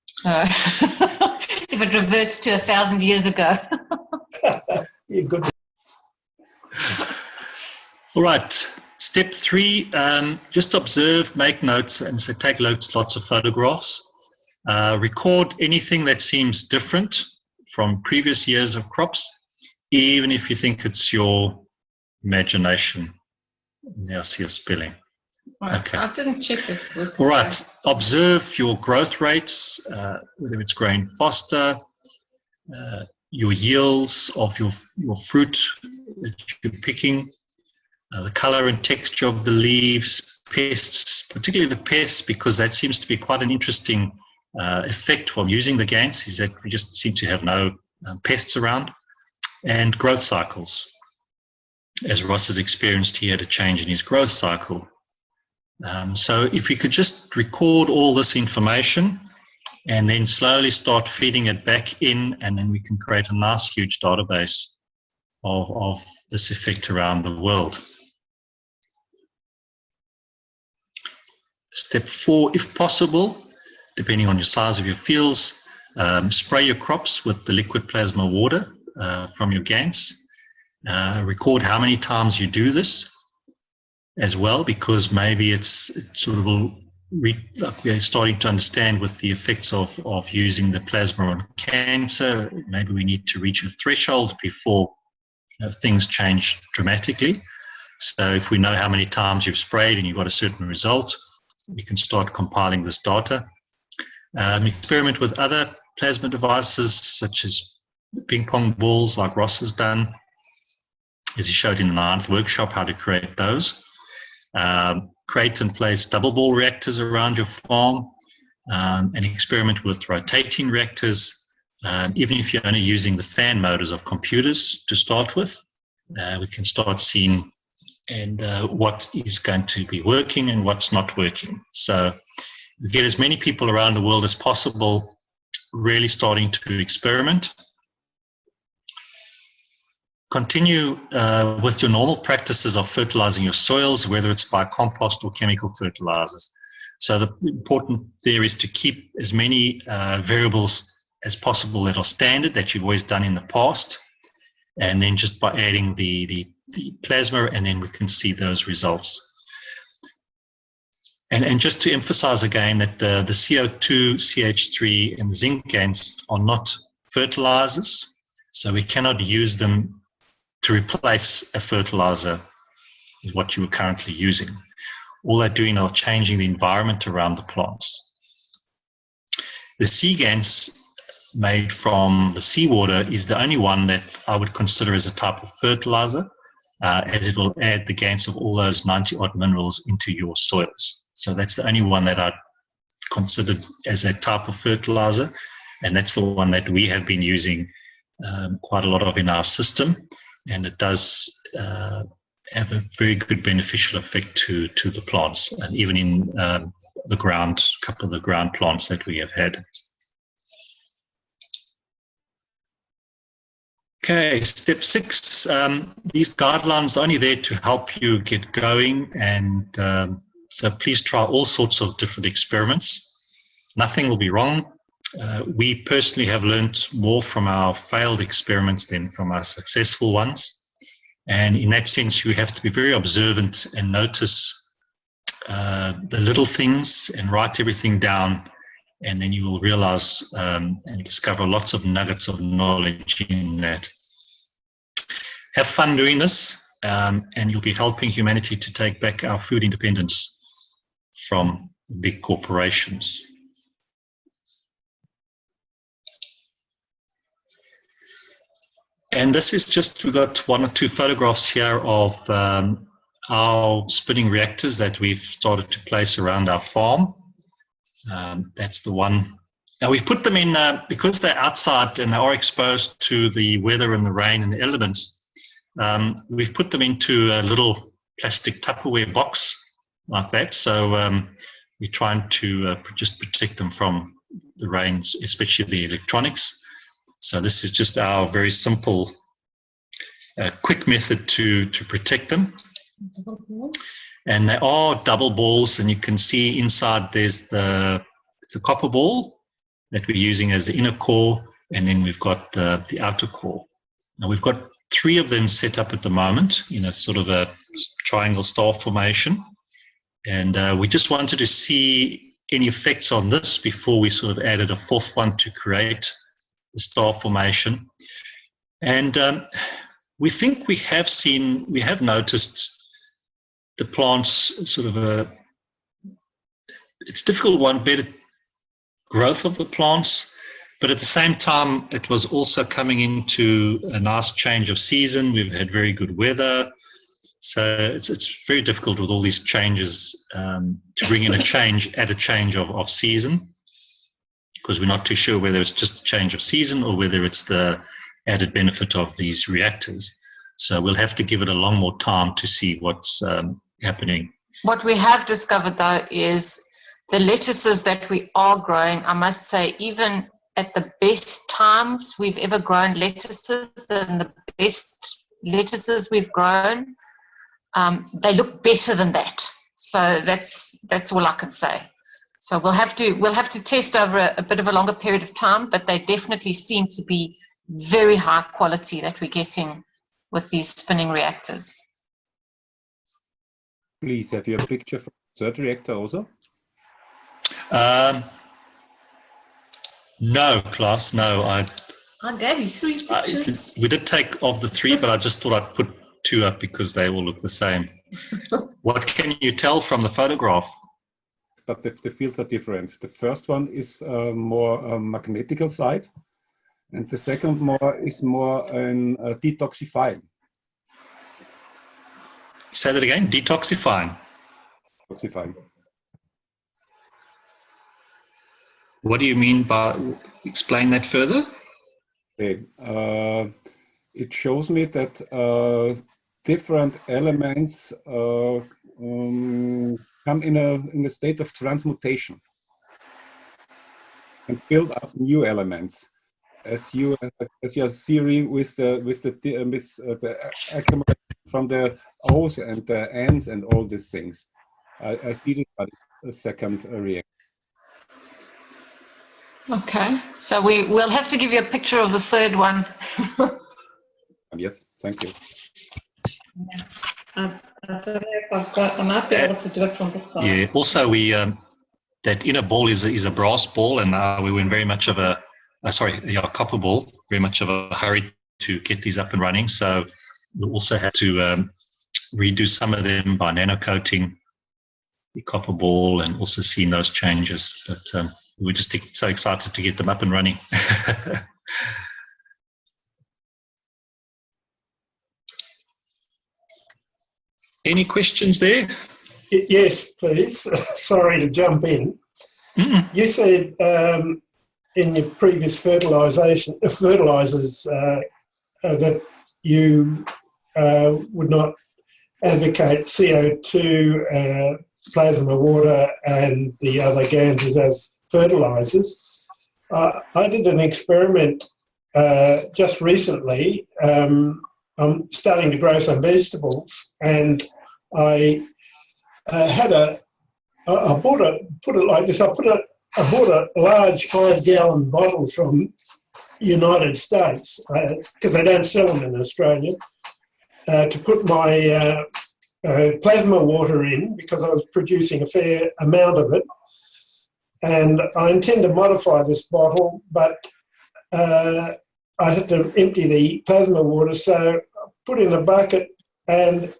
So if it reverts to 1,000 years ago. You're good. All right. Step 3, just observe, make notes, and so take lots of photographs. Record anything that seems different from previous years of crops, even if you think it's your imagination. Now I see a spelling. Right. Okay. I didn't check this book. All right. Observe your growth rates, whether it's growing faster, your yields of your fruit that you're picking, the color and texture of the leaves, pests, particularly the pests, because that seems to be quite an interesting effect from using the GANs, is that we just seem to have no pests around, and growth cycles. As Ross has experienced, he had a change in his growth cycle. So if we could just record all this information and then slowly start feeding it back in, and then we can create a nice huge database of this effect around the world. Step 4, if possible, depending on your size of your fields, spray your crops with the liquid plasma water from your GANs. Record how many times you do this as well, because maybe it sort of will like we're starting to understand with the effects of using the plasma on cancer. Maybe we need to reach a threshold before things change dramatically. So if we know how many times you've sprayed and you've got a certain result, we can start compiling this data. Experiment with other plasma devices such as ping pong balls like Ross has done, as he showed in the 9th workshop how to create those. Create and place double ball reactors around your farm, and experiment with rotating reactors, even if you're only using the fan motors of computers to start with. We can start seeing what is going to be working and what's not working. So get as many people around the world as possible really starting to experiment. Continue with your normal practices of fertilizing your soils, whether it's by compost or chemical fertilizers. So the important there is to keep as many variables as possible that are standard, that you've always done in the past, and then just by adding the plasma, and then we can see those results. And just to emphasize again that the CO2, CH3, and zinc GANs are not fertilizers, so we cannot use them to replace a fertilizer is what you are currently using. All they're doing are changing the environment around the plants. The sea GANs made from the seawater is the only one that I would consider as a type of fertilizer, as it will add the GANs of all those 90-odd minerals into your soils. So that's the only one that I considered as a type of fertilizer, and that's the one that we have been using quite a lot of in our system. And it does have a very good beneficial effect to the plants, and even in the ground, a couple of the ground plants that we have had. Okay, step 6. These guidelines are only there to help you get going, and so please try all sorts of different experiments. Nothing will be wrong. We personally have learned more from our failed experiments than from our successful ones. And in that sense, you have to be very observant and notice the little things and write everything down. And then you will realize and discover lots of nuggets of knowledge in that. Have fun doing this, and you'll be helping humanity to take back our food independence from big corporations. And this is just, we've got 1 or 2 photographs here of our spinning reactors that we've started to place around our farm. That's the one Now we've put them in, because they're outside and they are exposed to the weather and the rain and the elements, we've put them into a little plastic Tupperware box like that. So we're trying to just protect them from the rains, especially the electronics. So this is just our very simple, quick method to protect them. And they are double balls, and you can see inside there's it's a copper ball that we're using as the inner core, and then we've got the outer core. Now we've got 3 of them set up at the moment in a sort of a triangle star formation, and we just wanted to see any effects on this before we sort of added a 4th one to create the star formation. And we think we have noticed the plants sort of it's difficult, better growth of the plants, but at the same time, it was also coming into a nice change of season. We've had very good weather. So it's very difficult with all these changes to bring in a change of season, because we're not too sure whether it's just a change of season or whether it's the added benefit of these reactors. So we'll have to give it a long more time to see what's happening. What we have discovered, though, is the lettuces that we are growing, I must say, even at the best times we've ever grown lettuces, and the best lettuces we've grown, they look better than that. So that's all I can say. So we'll have to test over a bit of a longer period of time, but they definitely seem to be very high quality that we're getting with these spinning reactors. Please, have you a picture for the 3rd reactor also? No, Klaus, no. I gave you 3 pictures. We did take of the 3, but I just thought I'd put 2 up because they all look the same. What can you tell from the photograph? But the fields are different. The first one is more magnetical side, and the second is more detoxifying. Say that again, detoxifying. Detoxifying. What do you mean by, explain that further? Okay. It shows me that different elements come in a state of transmutation and build up new elements. As your theory with the accumulation from the O's and the N's and all these things. I see this as a second reaction. Okay, so we'll have to give you a picture of the 3rd one. Yes, thank you. I don't know if I might be able to do it from this side. Yeah, also we, that inner ball is a brass ball, and we were in very much of a copper ball, very much of a hurry to get these up and running. So we also had to redo some of them by nano coating the copper ball, and also seeing those changes. But we were just so excited to get them up and running. Any questions there? Yes, please. Sorry to jump in. You said in your previous fertilizers that you would not advocate CO2, plasma water and the other gases as fertilizers. I did an experiment just recently. I'm starting to grow some vegetables, and I had I bought a large 5-gallon bottle from United States because they don't sell them in Australia, to put my plasma water in, because I was producing a fair amount of it. And I intend to modify this bottle, but I had to empty the plasma water, so I put in a bucket and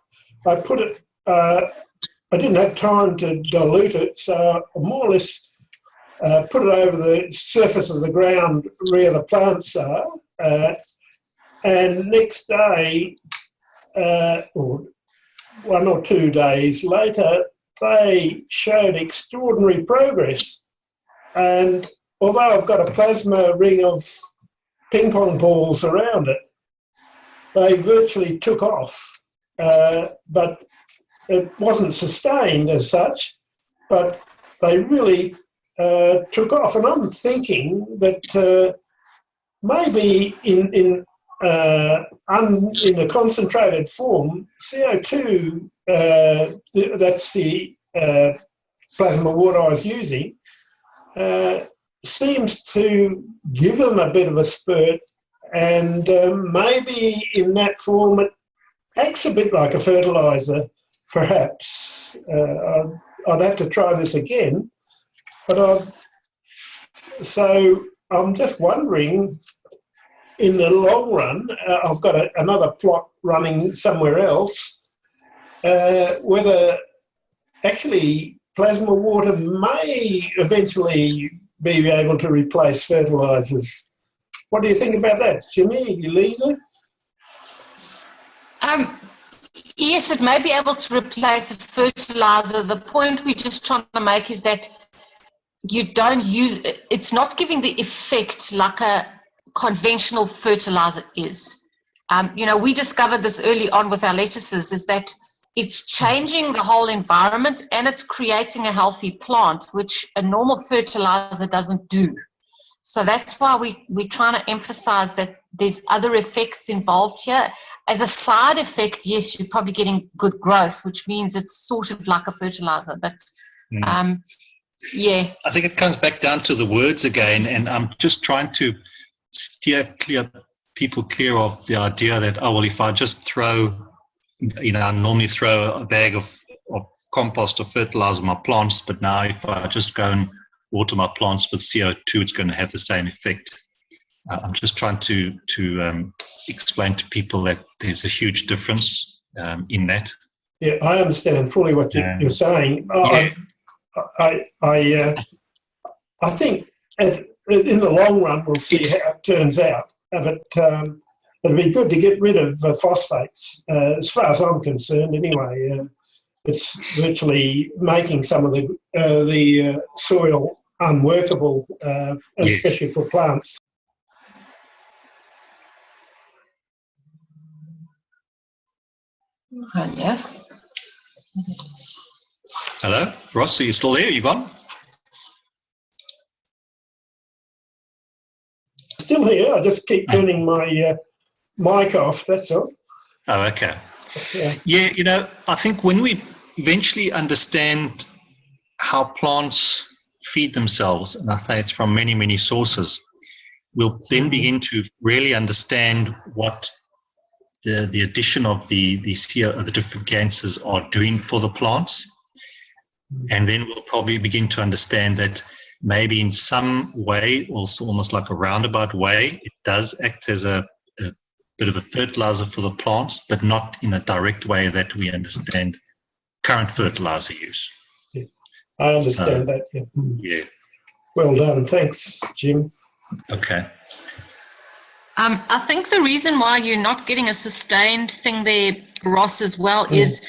I put it, I didn't have time to dilute it, so I more or less put it over the surface of the ground where the plants are, and next day, or 1 or 2 days later, they showed extraordinary progress. And although I've got a plasma ring of ping pong balls around it, they virtually took off, but it wasn't sustained as such, but they really took off. And I'm thinking that maybe in the concentrated form, CO2, that's the plasma water I was using, seems to give them a bit of a spurt, and maybe in that form it acts a bit like a fertiliser, perhaps. I'd have to try this again, but so I'm just wondering, in the long run, I've got another plot running somewhere else, whether actually plasma water may eventually be able to replace fertilisers. What do you think about that, Jimmy, Lisa? Yes, it may be able to replace a fertiliser. The point we're just trying to make is that you don't use it. It's not giving the effect like a conventional fertiliser is. You know, we discovered this early on with our lettuces, is that it's changing the whole environment and it's creating a healthy plant, which a normal fertilizer doesn't do. So that's why we're trying to emphasize that there's other effects involved here. As a side effect, yes, you're probably getting good growth, which means it's sort of like a fertilizer. But yeah. I think it comes back down to the words again, and I'm just trying to steer people clear of the idea that, oh, well, if I just throw, you know, I normally throw a bag of compost or fertilizer on my plants, but now if I just go and water my plants with CO2, it's going to have the same effect. I'm just trying to explain to people that there's a huge difference in that. Yeah, I understand fully what you're saying. Yeah. I think in the long run we'll see how it turns out. But it'd be good to get rid of phosphates, as far as I'm concerned. Anyway, it's virtually making some of the soil unworkable, especially for plants. Yeah. Hello, Ross, are you still there? Are you gone? Still here. I just keep turning my mic off, that's all. Oh, okay. Yeah. Yeah, you know, I think when we eventually understand how plants feed themselves, and I say it's from many, many sources, we'll then begin to really understand what the addition of the different cancers are doing for the plants. And then we'll probably begin to understand that maybe in some way, also almost like a roundabout way, it does act as a bit of a fertilizer for the plants, but not in a direct way that we understand current fertilizer use. Yeah. I understand that. Yeah. Yeah. Well done. Thanks, Jim. Okay. I think the reason why you're not getting a sustained thing there, Ross, as well, is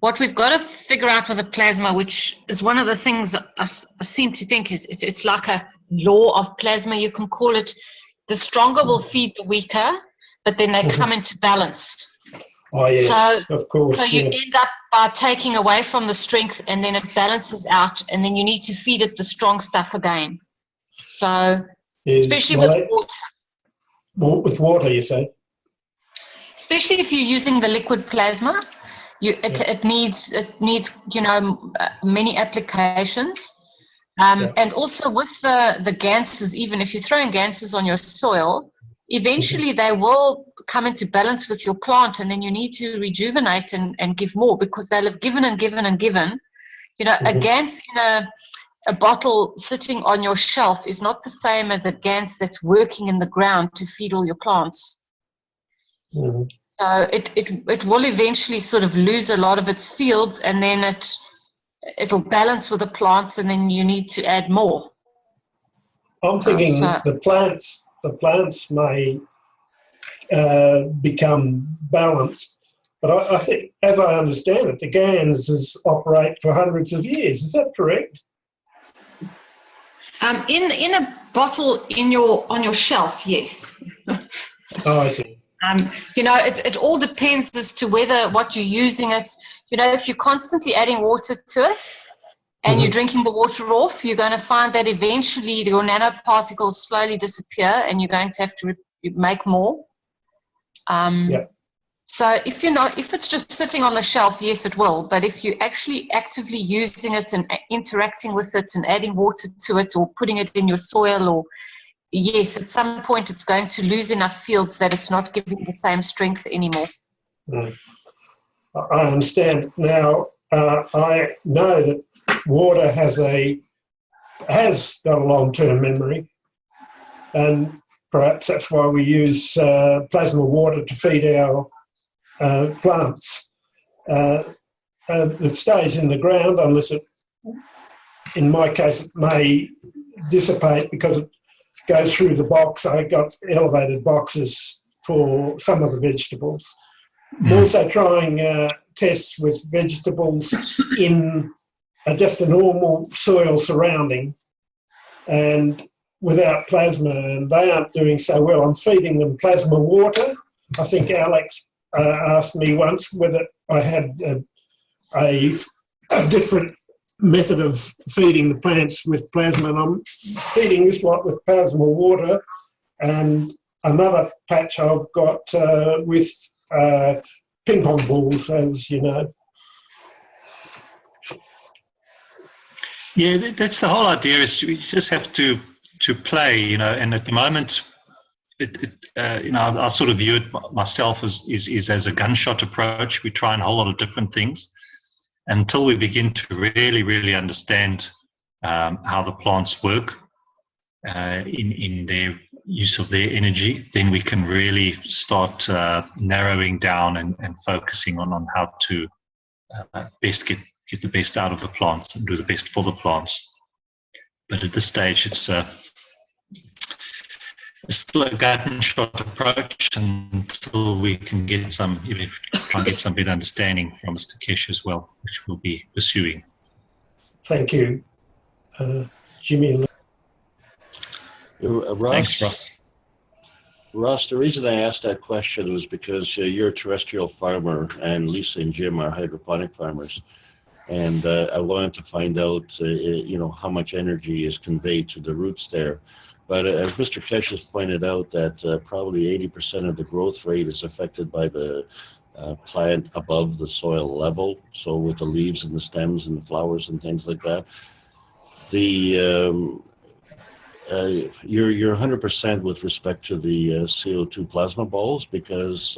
what we've got to figure out with the plasma, which is one of the things I seem to think is it's like a law of plasma, you can call it. The stronger will feed the weaker, but then they come into balance. Oh, yes, of course. So you end up by taking away from the strength, and then it balances out, and then you need to feed it the strong stuff again. So, especially with water. With water, you say? Especially if you're using the liquid plasma, it needs you know, many applications, and also with the ganses. Even if you're throwing ganses on your soil, eventually they will come into balance with your plant, and then you need to rejuvenate and give more, because they'll have given and given and given. You know, a gans in a bottle sitting on your shelf is not the same as a gans that's working in the ground to feed all your plants. So it will eventually sort of lose a lot of its fields, and then it'll balance with the plants, and then you need to add more. I'm thinking the plants may become balanced, but I think, as I understand it, the ganses operate for hundreds of years. Is that correct? In a bottle in on your shelf, yes. Oh, I see. You know, it all depends as to what you're using it. You know, if you're constantly adding water to it and you're drinking the water off, you're going to find that eventually your nanoparticles slowly disappear and you're going to have to make more. Yeah. So if it's just sitting on the shelf, yes, it will. But if you're actually actively using it and interacting with it and adding water to it or putting it in your soil, or yes, at some point it's going to lose enough fields that it's not giving the same strength anymore. I understand. Now, I know that water has got a long-term memory, and perhaps that's why we use plasma water to feed our plants. It stays in the ground unless in my case, it may dissipate because it goes through the box. I got elevated boxes for some of the vegetables. I'm also trying tests with vegetables in just a normal soil surrounding and without plasma, and they aren't doing so well. I'm feeding them plasma water. I think Alex asked me once whether I had a different method of feeding the plants with plasma, and I'm feeding this lot with plasma water, and another patch I've got with ping pong balls, as you know. Yeah, that's the whole idea. Is you just have to play, you know. And at the moment, you know, I sort of view it myself as a gunshot approach. We try a whole lot of different things until we begin to really understand how the plants work in their use of their energy. Then we can really start narrowing down and focusing on how to best get the best out of the plants and do the best for the plants. But at this stage, it's still a gunshot approach until we can get some, even if we try and get some better understanding from Mr. Kesh as well, which we'll be pursuing. Thank you, Jimmy. Ross, Thanks, Ross. Ross, the reason I asked that question was because you're a terrestrial farmer and Lisa and Jim are hydroponic farmers. And I wanted to find out, you know, how much energy is conveyed to the roots there. But as Mr. Kesh has pointed out, that probably 80% of the growth rate is affected by the plant above the soil level. So with the leaves and the stems and the flowers and things like that. You're 100% with respect to the CO2 plasma balls, because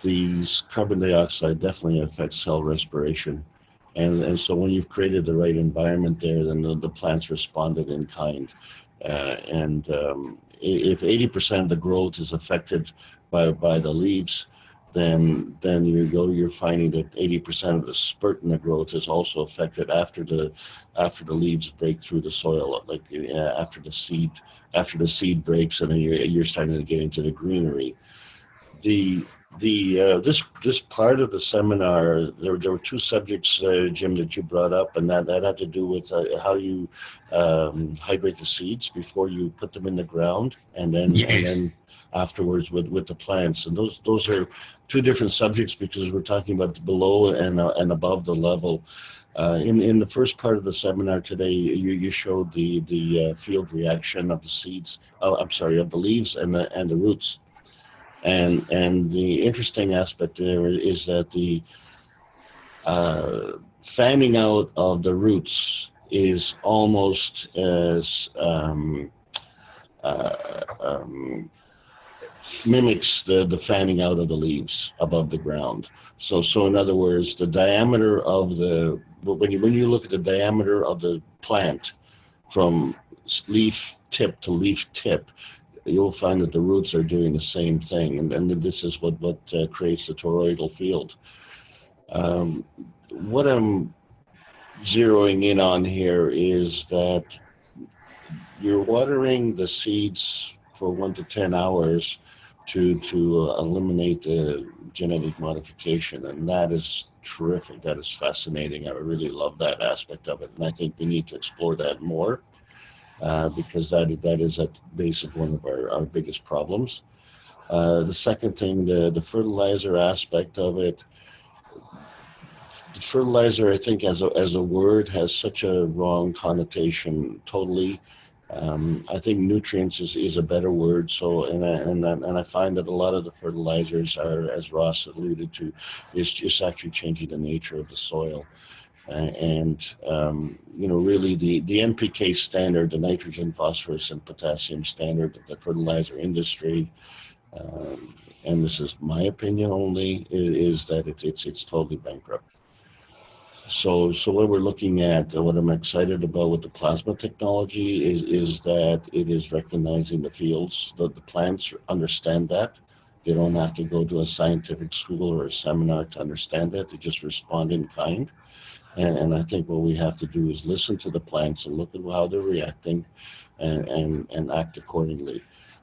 these carbon dioxide definitely affects cell respiration. And so when you've created the right environment there, then the plants responded in kind. If 80% of the growth is affected by the leaves, then you're finding that 80% of the spurt in the growth is also affected after the leaves break through the soil, like after the seed breaks, and then you're starting to get into the greenery. This part of the seminar, there were two subjects, Jim, that you brought up, and that had to do with how you hydrate the seeds before you put them in the ground, and then afterwards with the plants. And those are two different subjects, because we're talking about below and above the level. In the first part of the seminar today, you showed the field reaction of the seeds. Of the leaves and the roots. And the interesting aspect there is that the fanning out of the roots is almost as mimics the fanning out of the leaves above the ground. So in other words, the diameter of when you look at the diameter of the plant from leaf tip to leaf tip, you'll find that the roots are doing the same thing, and this is what creates the toroidal field. What I'm zeroing in on here is that you're watering the seeds for 1 to 10 hours to eliminate the genetic modification, and that is terrific. That is fascinating. I really love that aspect of it, and I think we need to explore that more. because that is at the base of one of our biggest problems. The second thing, the fertilizer aspect of it. The fertilizer, I think, as a word, has such a wrong connotation. Totally, I think nutrients is a better word. So, and I find that a lot of the fertilizers are, as Ross alluded to, is just actually changing the nature of the soil. And you know, really the NPK standard, the nitrogen, phosphorus, and potassium standard of the fertilizer industry, and this is my opinion only, is that it's totally bankrupt. So what we're looking at, what I'm excited about with the plasma technology is that it is recognizing the fields, the plants understand that. They don't have to go to a scientific school or a seminar to understand that. They just respond in kind. And I think what we have to do is listen to the plants and look at how they're reacting and act accordingly.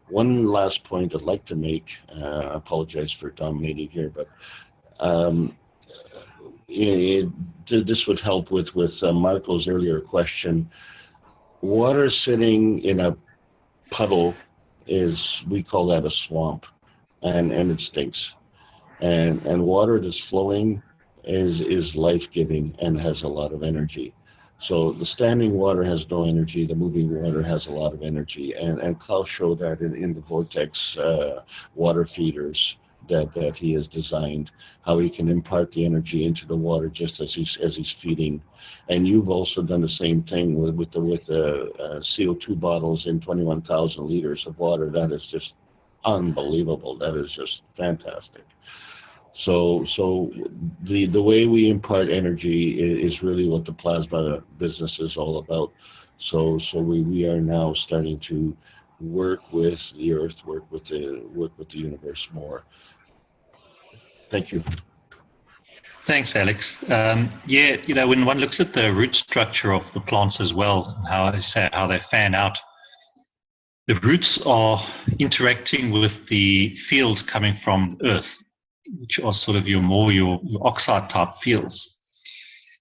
One last point I'd like to make, I apologize for dominating here, but this would help with Marco's earlier question. Water sitting in a puddle we call that a swamp, and it stinks. And water that's flowing is life-giving and has a lot of energy. So the standing water has no energy, the moving water has a lot of energy. And Klaus showed that in the Vortex water feeders that he has designed, how he can impart the energy into the water just as he's feeding. And you've also done the same thing with the CO2 bottles in 21,000 liters of water. That is just unbelievable. That is just fantastic. So the way we impart energy is really what the plasma business is all about. So we are now starting to work with the earth, work with the universe more. Thank you. Thanks, Alex. Yeah, you know, when one looks at the root structure of the plants as well, how they fan out, the roots are interacting with the fields coming from the earth, which are sort of your oxide type fields.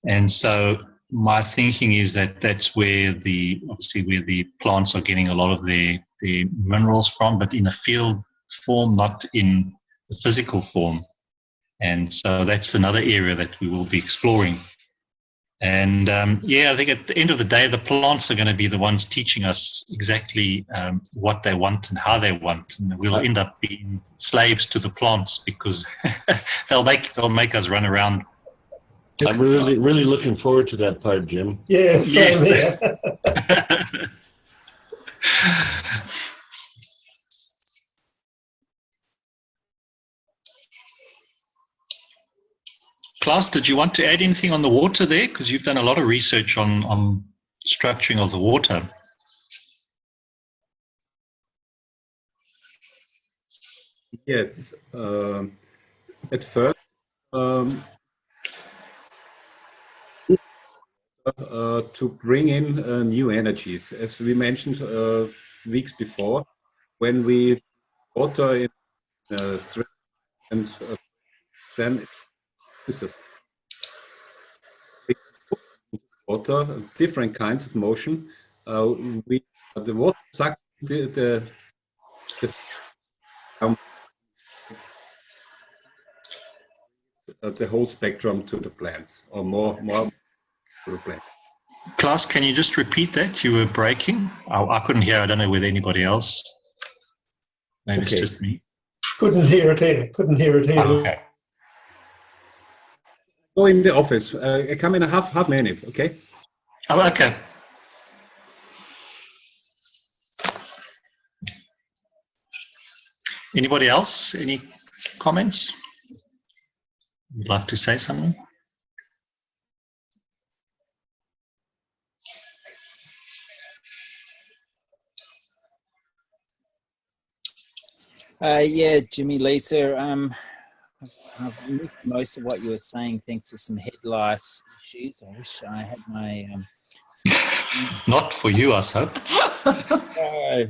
And so my thinking is that that's where obviously where the plants are getting a lot of their minerals from, but in a field form, not in the physical form. And so that's another area that we will be exploring. And yeah, I think at the end of the day, the plants are going to be the ones teaching us exactly what they want and how they want, and we'll end up being slaves to the plants because they'll make us run around. I'm really looking forward to that part, Jim. Yeah, same here. Klaus, did you want to add anything on the water there? Because you've done a lot of research on structuring of the water. Yes. At first, to bring in new energies, as we mentioned weeks before, when we water in stress and then water, different kinds of motion. The water sucks the whole spectrum to the plants, or more to the plants. Klaus, can you just repeat that? You were breaking. I couldn't hear. I don't know with anybody else. Maybe Okay. It's just me. Couldn't hear it here. Okay. Go in the office. Come in a half minute, okay? Oh, okay. Anybody else? Any comments? Would like to say something? Yeah, Jimmy, Lisa, I've missed most of what you were saying thanks to some head lice issues. I wish I had my... Not for you, I hope.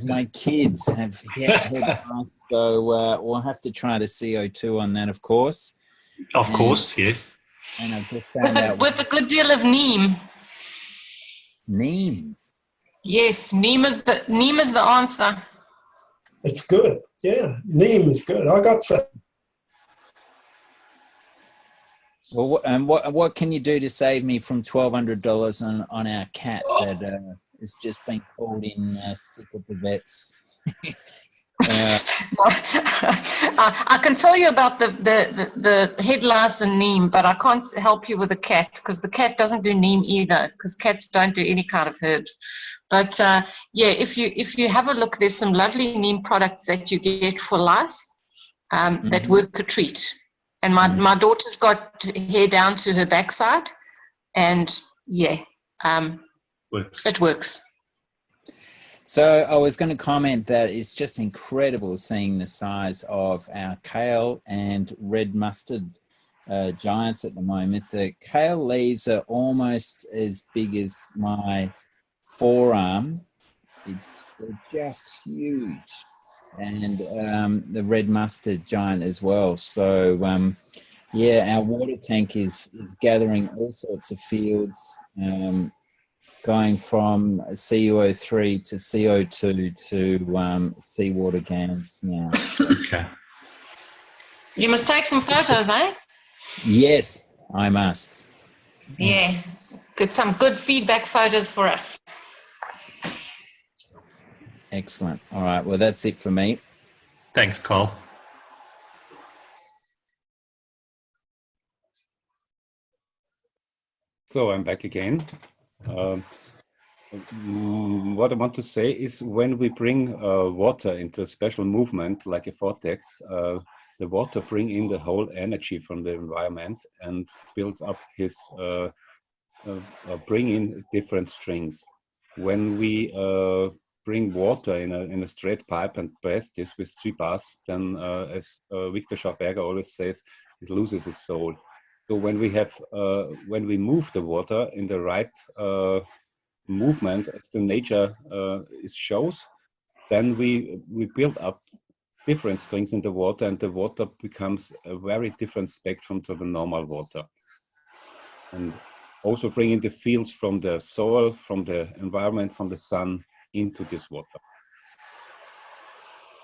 My kids have head lice, so we'll have to try the CO2 on that, of course. Of course, yes. And I've just found out... With a good deal of neem. Neem? Yes, neem is the answer. It's good. Yeah, neem is good. I got some. Well, what can you do to save me from $1,200 on our cat that has just been called in sick at the vets? I can tell you about the head lice and neem, but I can't help you with the cat because the cat doesn't do neem either because cats don't do any kind of herbs. But yeah, if you have a look, there's some lovely neem products that you get for lice that work a treat. And my daughter's got hair down to her backside, and yeah, it works. So I was going to comment that it's just incredible seeing the size of our kale and red mustard giants at the moment. The kale leaves are almost as big as my forearm. They're just huge. And the red mustard giant as well. So yeah, our water tank is gathering all sorts of fields, going from CuO3 to CO2 to seawater GANs now. So. Okay. You must take some photos, eh? Yes, I must. Yeah, get some good feedback photos for us. Excellent. All right, well, that's it for me. Thanks, Carl. So I'm back again. What I want to say is when we bring water into a special movement like a vortex, the water bring in the whole energy from the environment and builds up his, bring in different strings. When we bring water in a straight pipe and press this with 3 bars, then as Victor Schauberger always says, it loses its soul. So when we move the water in the right movement as the nature shows, then we build up different strings in the water, and the water becomes a very different spectrum to the normal water. And also bringing the fields from the soil, from the environment, from the sun into this water.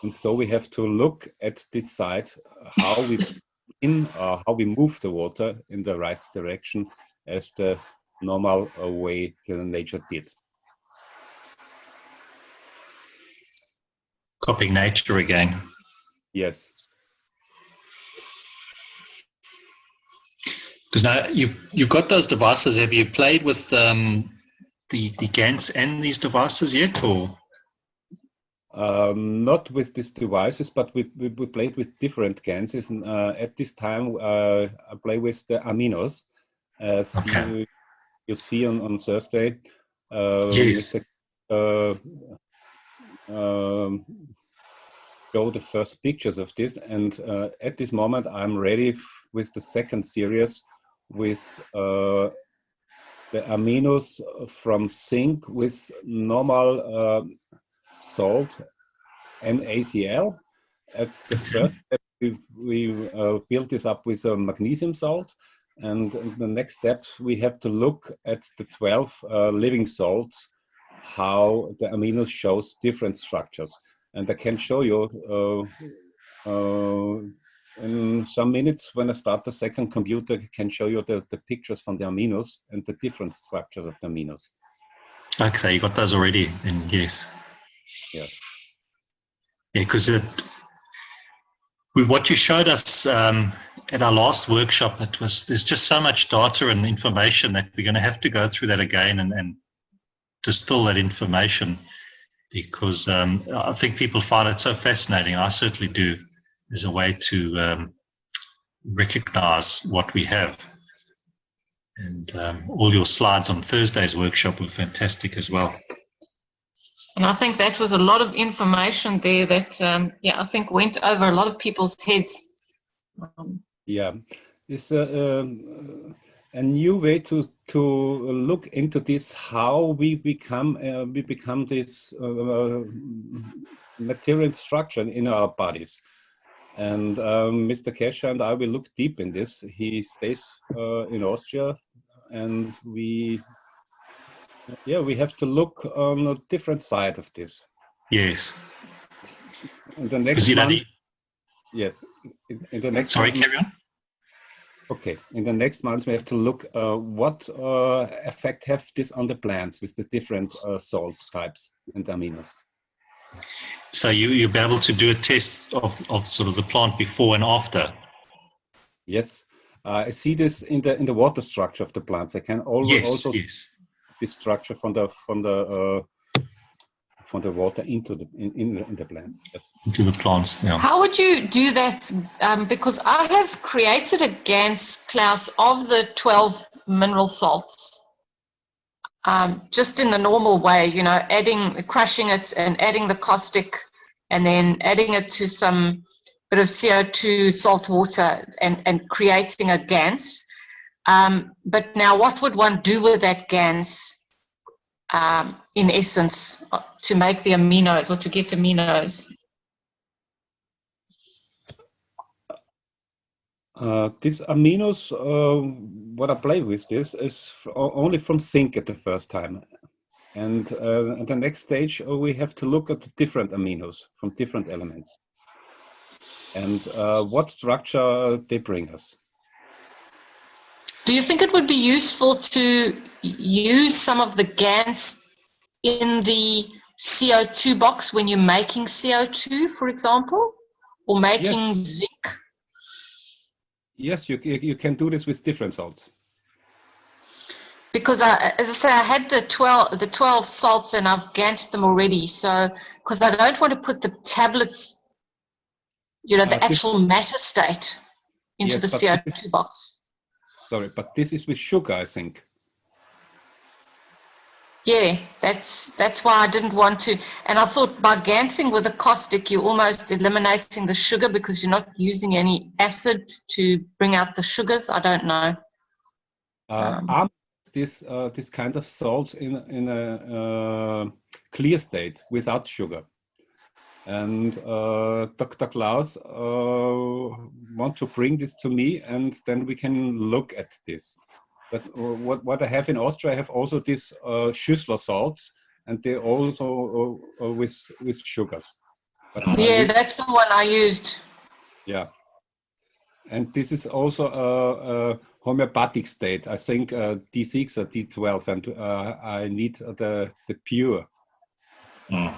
And so we have to look at this side, how we move the water in the right direction as the normal way the nature did. Copying nature again. Yes. Because now you've got those devices. Have you played with the GANs and these devices yet, or? Not with these devices, but we played with different GANs. And at this time, I play with the aminos. As Okay. you'll see on Thursday. Yes. Show the first pictures of this, and at this moment I'm ready with the second series with the aminos from zinc with normal salt NaCl. At the first step we built this up with a magnesium salt, and the next step we have to look at the 12 living salts, how the aminos shows different structures. And I can show you in some minutes when I start the second computer, I can show you the pictures from the aminos and the different structures of the aminos. Okay, you got those already, and yes. Yeah. Yeah, because what you showed us at our last workshop, there's just so much data and information that we're going to have to go through that again and distill that information, because I think people find it so fascinating. I certainly do, as a way to recognize what we have. And all your slides on Thursday's workshop were fantastic as well. And I think that was a lot of information there that, yeah, I think went over a lot of people's heads. Yeah, it's a new way to look into this, how we become this material structure in our bodies. And Mr. Kescher and I will look deep in this. He stays in Austria, and we Yeah, we have to look on a different side of this. Yes. In the next month, yes. In the next Sorry, month, carry on. okay. In the next months, we have to look what effect have this on the plants with the different salt types and aminos. So you'll be able to do a test of sort of the plant before and after. Yes, I see this in the water structure of the plants. I can also see this structure from the water into in the plant. Yes. Into the plants. Yeah. How would you do that? Because I have created a GANS, Klaus, of the 12 mineral salts, just in the normal way, you know, crushing it and adding the caustic, and then adding it to some bit of CO2 salt water and creating a GANS. But now what would one do with that GANS, in essence, to make the aminos or to get aminos? These aminos, what I play with this is only from zinc at the first time. And at the next stage, we have to look at the different aminos from different elements and what structure they bring us. Do you think it would be useful to use some of the GANs in the CO2 box when you're making CO2, for example, or making zinc? Yes, you can do this with different salts. Because as I say, I had the 12 salts and I've GAN'd them already. So, because I don't want to put the tablets, you know, the actual matter state into the CO2 box. Sorry, but this is with sugar, I think. Yeah, that's why I didn't want to. And I thought by gansing with a caustic, you're almost eliminating the sugar because you're not using any acid to bring out the sugars. I don't know. This kind of salts in a clear state without sugar. And Dr. Klaus want to bring this to me, and then we can look at this. But what I have in Austria, I have also these Schüssler salts, and they also with sugars. But yeah, that's the one I used. Yeah, and this is also a homeopathic state. I think D6 or D12, and I need the pure. Mm.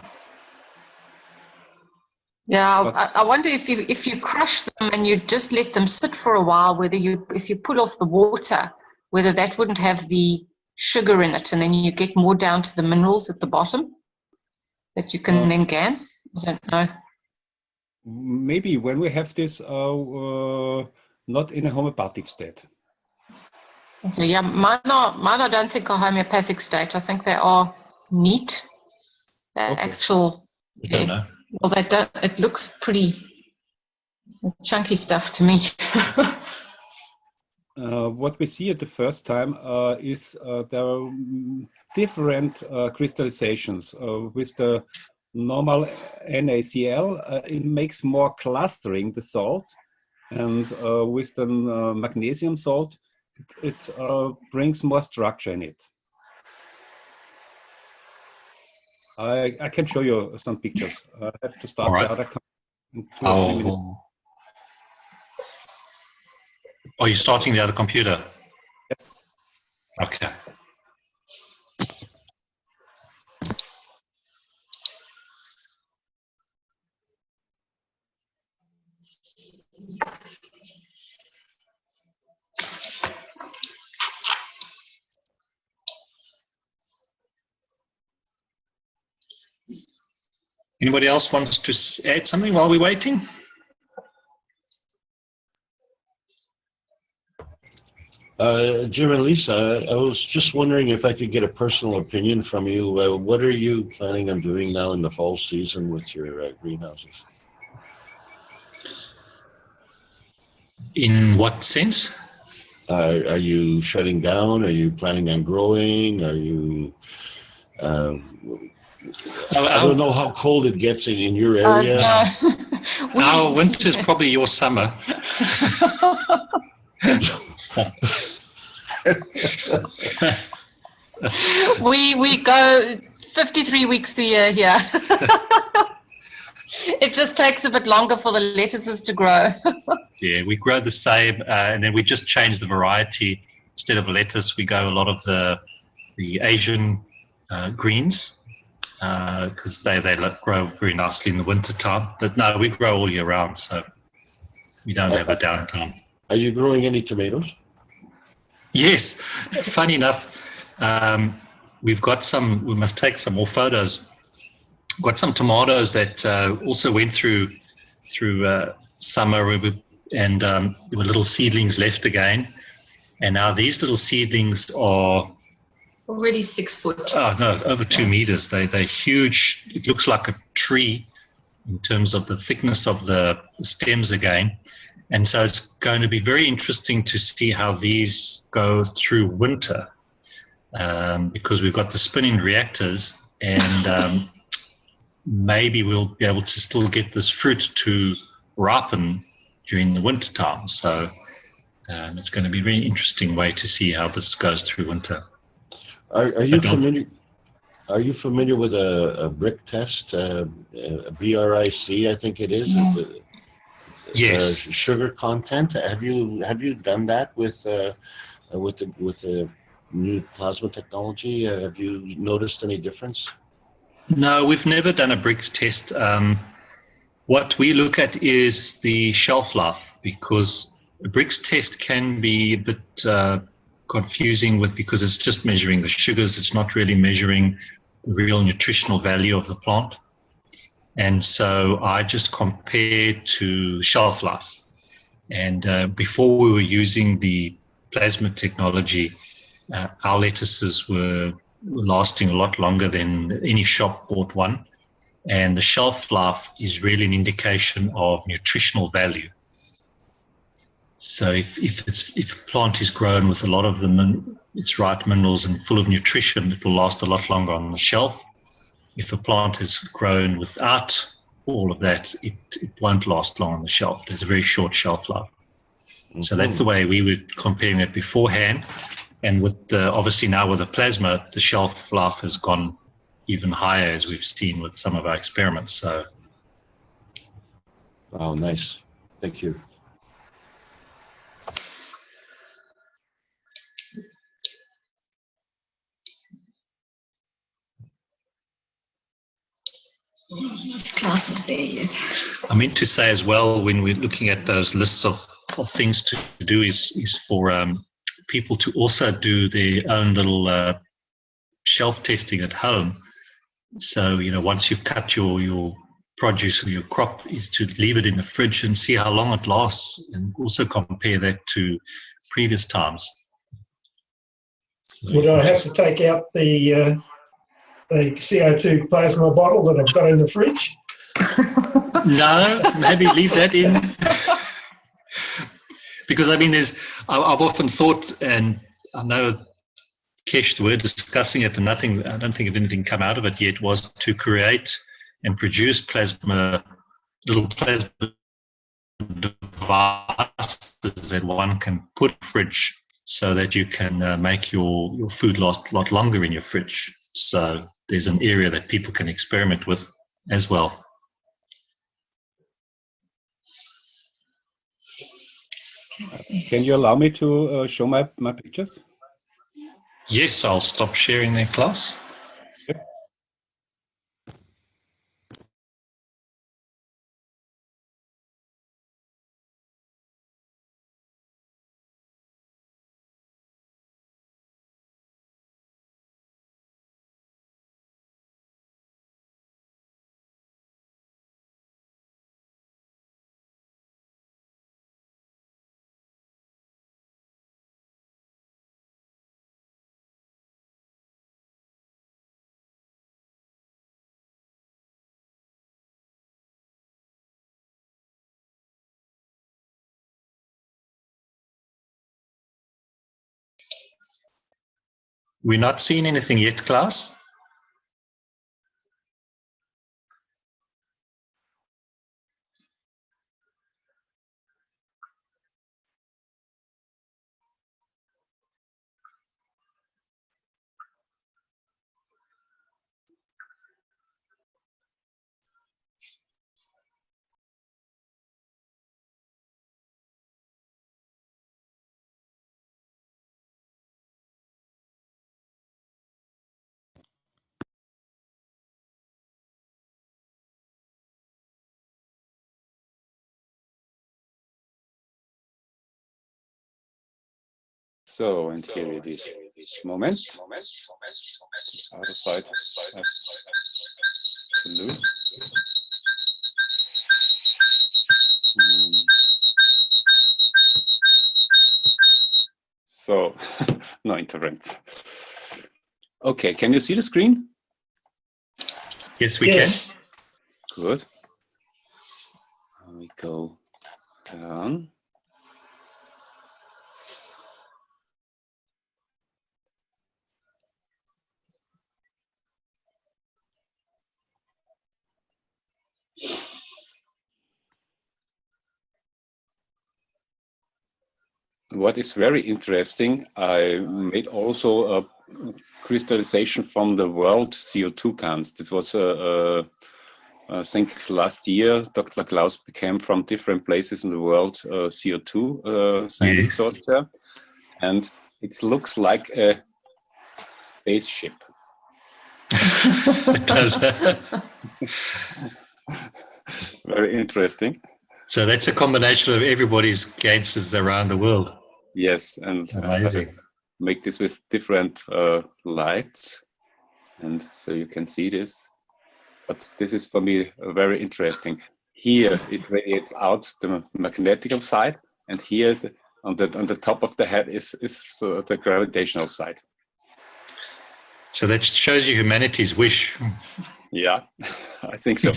Yeah, I wonder if you crush them and you just let them sit for a while, if you pull off the water, whether that wouldn't have the sugar in it, and then you get more down to the minerals at the bottom that you can then GANS. I don't know. Maybe when we have this not in a homeopathic state. Okay, yeah, mine I don't think are homeopathic state. I think they are neat. They're actual. I don't know. Well, they don't. It looks pretty chunky stuff to me. What we see at the first time is there are different crystallizations. With the normal NaCl, it makes more clustering, the salt, and with the magnesium salt, it brings more structure in it. I can show you some pictures. I have to start the other in 2 or 3 minutes. Are you starting the other computer? Yes. Okay. Anybody else wants to add something while we're waiting? Jim and Lisa, I was just wondering if I could get a personal opinion from you. What are you planning on doing now in the fall season with your greenhouses? In what sense? Are you shutting down? Are you planning on growing? Are you... I don't know how cold it gets in your area. No. Our winter is probably your summer. We go 53 weeks a year here. It just takes a bit longer for the lettuces to grow. Yeah, we grow the same, and then we just change the variety. Instead of lettuce, we go a lot of the Asian greens, because they grow very nicely in the winter time. But no, we grow all year round, so we don't have a downtime. Are you growing any tomatoes? Yes, funny enough, we've got some. We must take some more photos. Got some tomatoes that also went through summer, and there were little seedlings left again. And now these little seedlings are already 6 foot. Oh no, over 2 meters. They're huge. It looks like a tree in terms of the thickness of the stems again. And so it's going to be very interesting to see how these go through winter, because we've got the spinning reactors, and maybe we'll be able to still get this fruit to ripen during the winter time. So it's going to be a very interesting way to see how this goes through winter. Are you familiar? Are you familiar with a brick test, a BRIC? I think it is. Yeah. Yes. Sugar content. Have you done that with the new plasma technology? Have you noticed any difference? No, we've never done a bricks test. What we look at is the shelf life, because a bricks test can be a bit confusing because it's just measuring the sugars. It's not really measuring the real nutritional value of the plant. And so I just compare to shelf life. And before we were using the plasma technology, our lettuces were lasting a lot longer than any shop bought one. And the shelf life is really an indication of nutritional value. So if a plant is grown with a lot of its right minerals and full of nutrition, it will last a lot longer on the shelf. If a plant is grown without all of that, it won't last long on the shelf. It has a very short shelf life. Mm-hmm. So that's the way we were comparing it beforehand. And with obviously now with the plasma, the shelf life has gone even higher, as we've seen with some of our experiments. So. Oh, nice. Thank you. Klaus is there yet. I meant to say as well, when we're looking at those lists of things to do, is for people to also do their own little shelf testing at home. So, once you've cut your produce or your crop, is to leave it in the fridge and see how long it lasts, and also compare that to previous times. Would I have to take out the CO2 plasma bottle that I've got in the fridge? No, maybe leave that in. Because I've often thought, and I know Kesh, we're discussing it, and I don't think anything come out of it yet, was to create and produce little plasma devices that one can put in the fridge, so that you can make your food last a lot longer in your fridge. So there's an area that people can experiment with as well. Can you allow me to show my pictures? Yes, I'll stop sharing their class. Yep. We're not seeing anything yet, Klaus? So, and here it is. Moment. Other side. To lose. So, no interference. Okay, can you see the screen? Yes, we Yes. can. Good. We go down. What is very interesting, I made also a crystallization from the world CO2 cans. This was I think last year, Dr. Klaus became from different places in the world CO2 sampling Yes. source there. And it looks like a spaceship. It does. Very interesting. So that's a combination of everybody's cancers around the world. Yes, and Amazing. make this with different lights. And so you can see this. But this is for me very interesting. Here it radiates out the magnetical side, and here on the top of the head is the gravitational side. So that shows you humanity's wish. Yeah, I think so.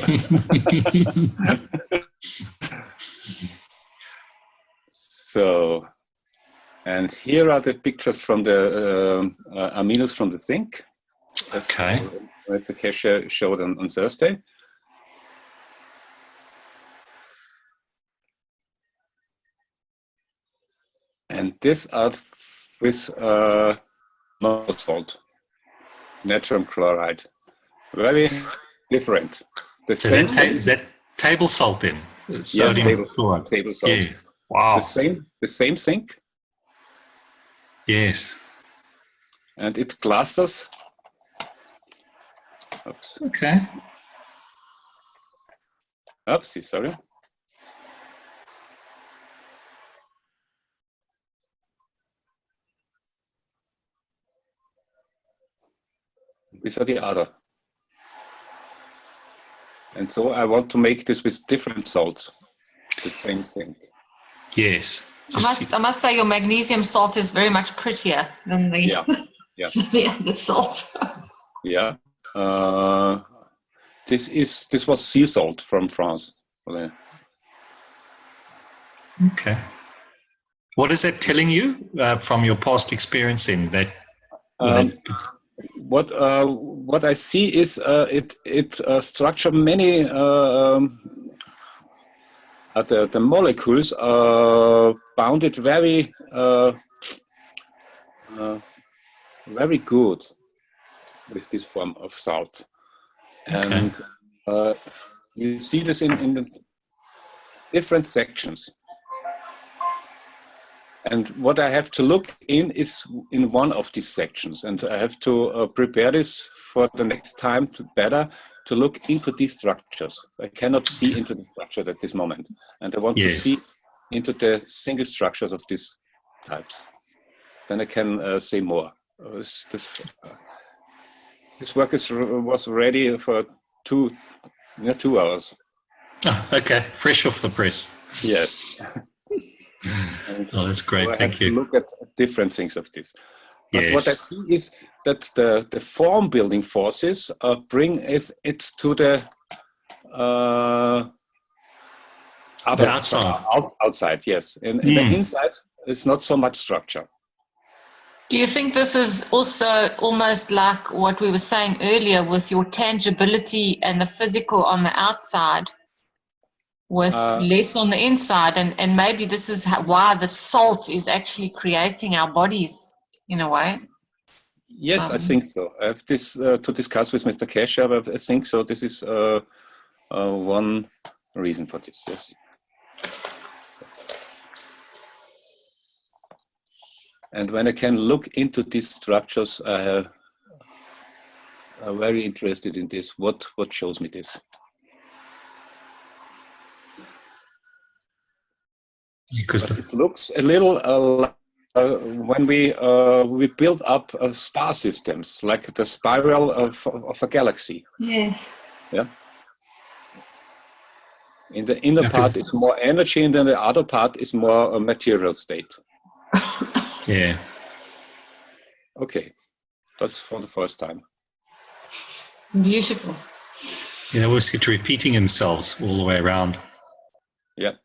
So, and here are the pictures from the aminos from the zinc. Okay. As the Keshe showed on Thursday. And this are with no salt, natrium chloride. Very different. The So same is that table salt then? yes, Sodium chloride. table salt. Yeah. Wow. The same zinc. Yes. And it clusters. Oops. Okay. Oopsie, sorry. These are the other. And so I want to make this with different salts, the same thing. Yes. I must say your magnesium salt is very much prettier than the, Yeah. the salt. Yeah. This was sea salt from France. Okay. What is that telling you from your past experience in that? What I see is it structure many the molecules bounded very very good with this form of salt. Okay. And you see this in the different sections. And what I have to look in is in one of these sections, and I have to prepare this for the next time to look into these structures. I cannot see into the structure at this moment, and I want to see into the single structures of these types. Then I can say more. This work was ready for 2 hours. Oh, okay, fresh off the press. Yes. Oh, that's great. So I Thank have you. to look at different things of this. But yes. What I see is that the form building forces bring it to the outside, yes. And in the inside, it's not so much structure. Do you think this is also almost like what we were saying earlier with your tangibility and the physical on the outside with less on the inside? And maybe this is why the salt is actually creating our bodies in a way. Yes, I think so. I have this to discuss with Mr. Keshe, but I think so. This is one reason for this, yes. And when I can look into these structures, I'm very interested in this. What shows me this? Because it looks a little when we build up star systems, like the spiral of a galaxy. Yes. Yeah. In the inner part, it's more energy, and then the other part is more a material state. Yeah. Okay, that's for the first time. Beautiful. You know, we'll see to repeating themselves all the way around. Yeah.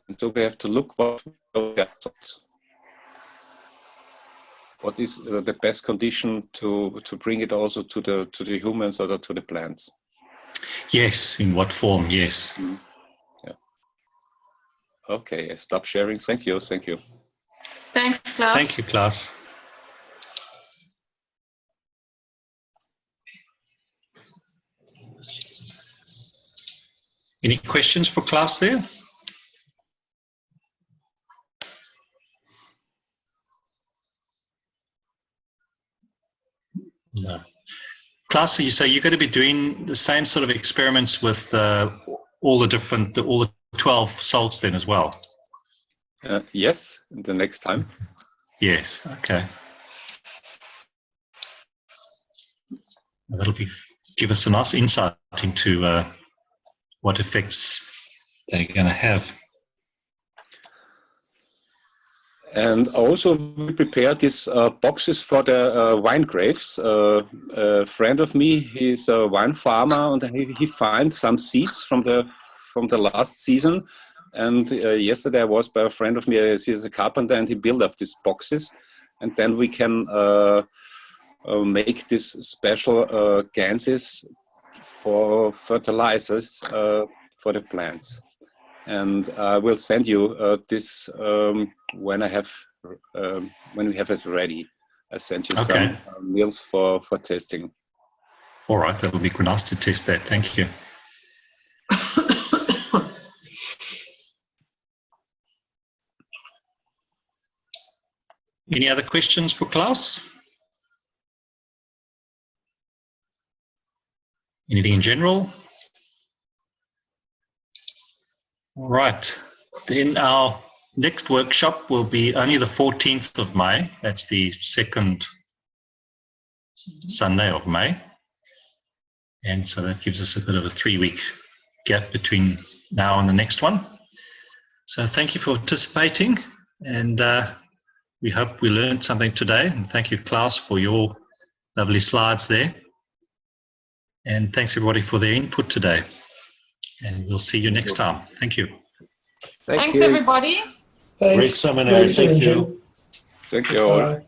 And so we have to look what is the best condition to bring it also to the humans or to the plants. Yes, in what form? Yes. Mm. Yeah. Okay, I stop sharing. Thank you. Thank you. Thanks, Klaus. Thank you, Klaus. Any questions for Klaus there? No. Klaus, so you're going to be doing the same sort of experiments with all the 12 salts then as well? Yes, the next time. Yes, okay. That'll give us a nice insight into what effects they're going to have. And also we prepared these boxes for the wine grapes. A friend of me, he's a wine farmer, and he finds some seeds from the last season. And yesterday I was by a friend of me, he's a carpenter, and he built up these boxes. And then we can make these special ganses for fertilizers for the plants. And I will send you this when we have it ready. I sent you some meals for testing. All right, that'll be nice to test that. Thank you. Any other questions for Klaus? Anything in general? All right, then our next workshop will be only the 14th of May. That's the second Sunday of May. And so that gives us a bit of a 3-week gap between now and the next one. So thank you for participating, and we hope we learned something today. And thank you, Klaus, for your lovely slides there. And thanks everybody for their input today. And we'll see you next time. Thank you. Thanks, everybody. Thanks. Great seminar. Thank you. Thank you all. Bye.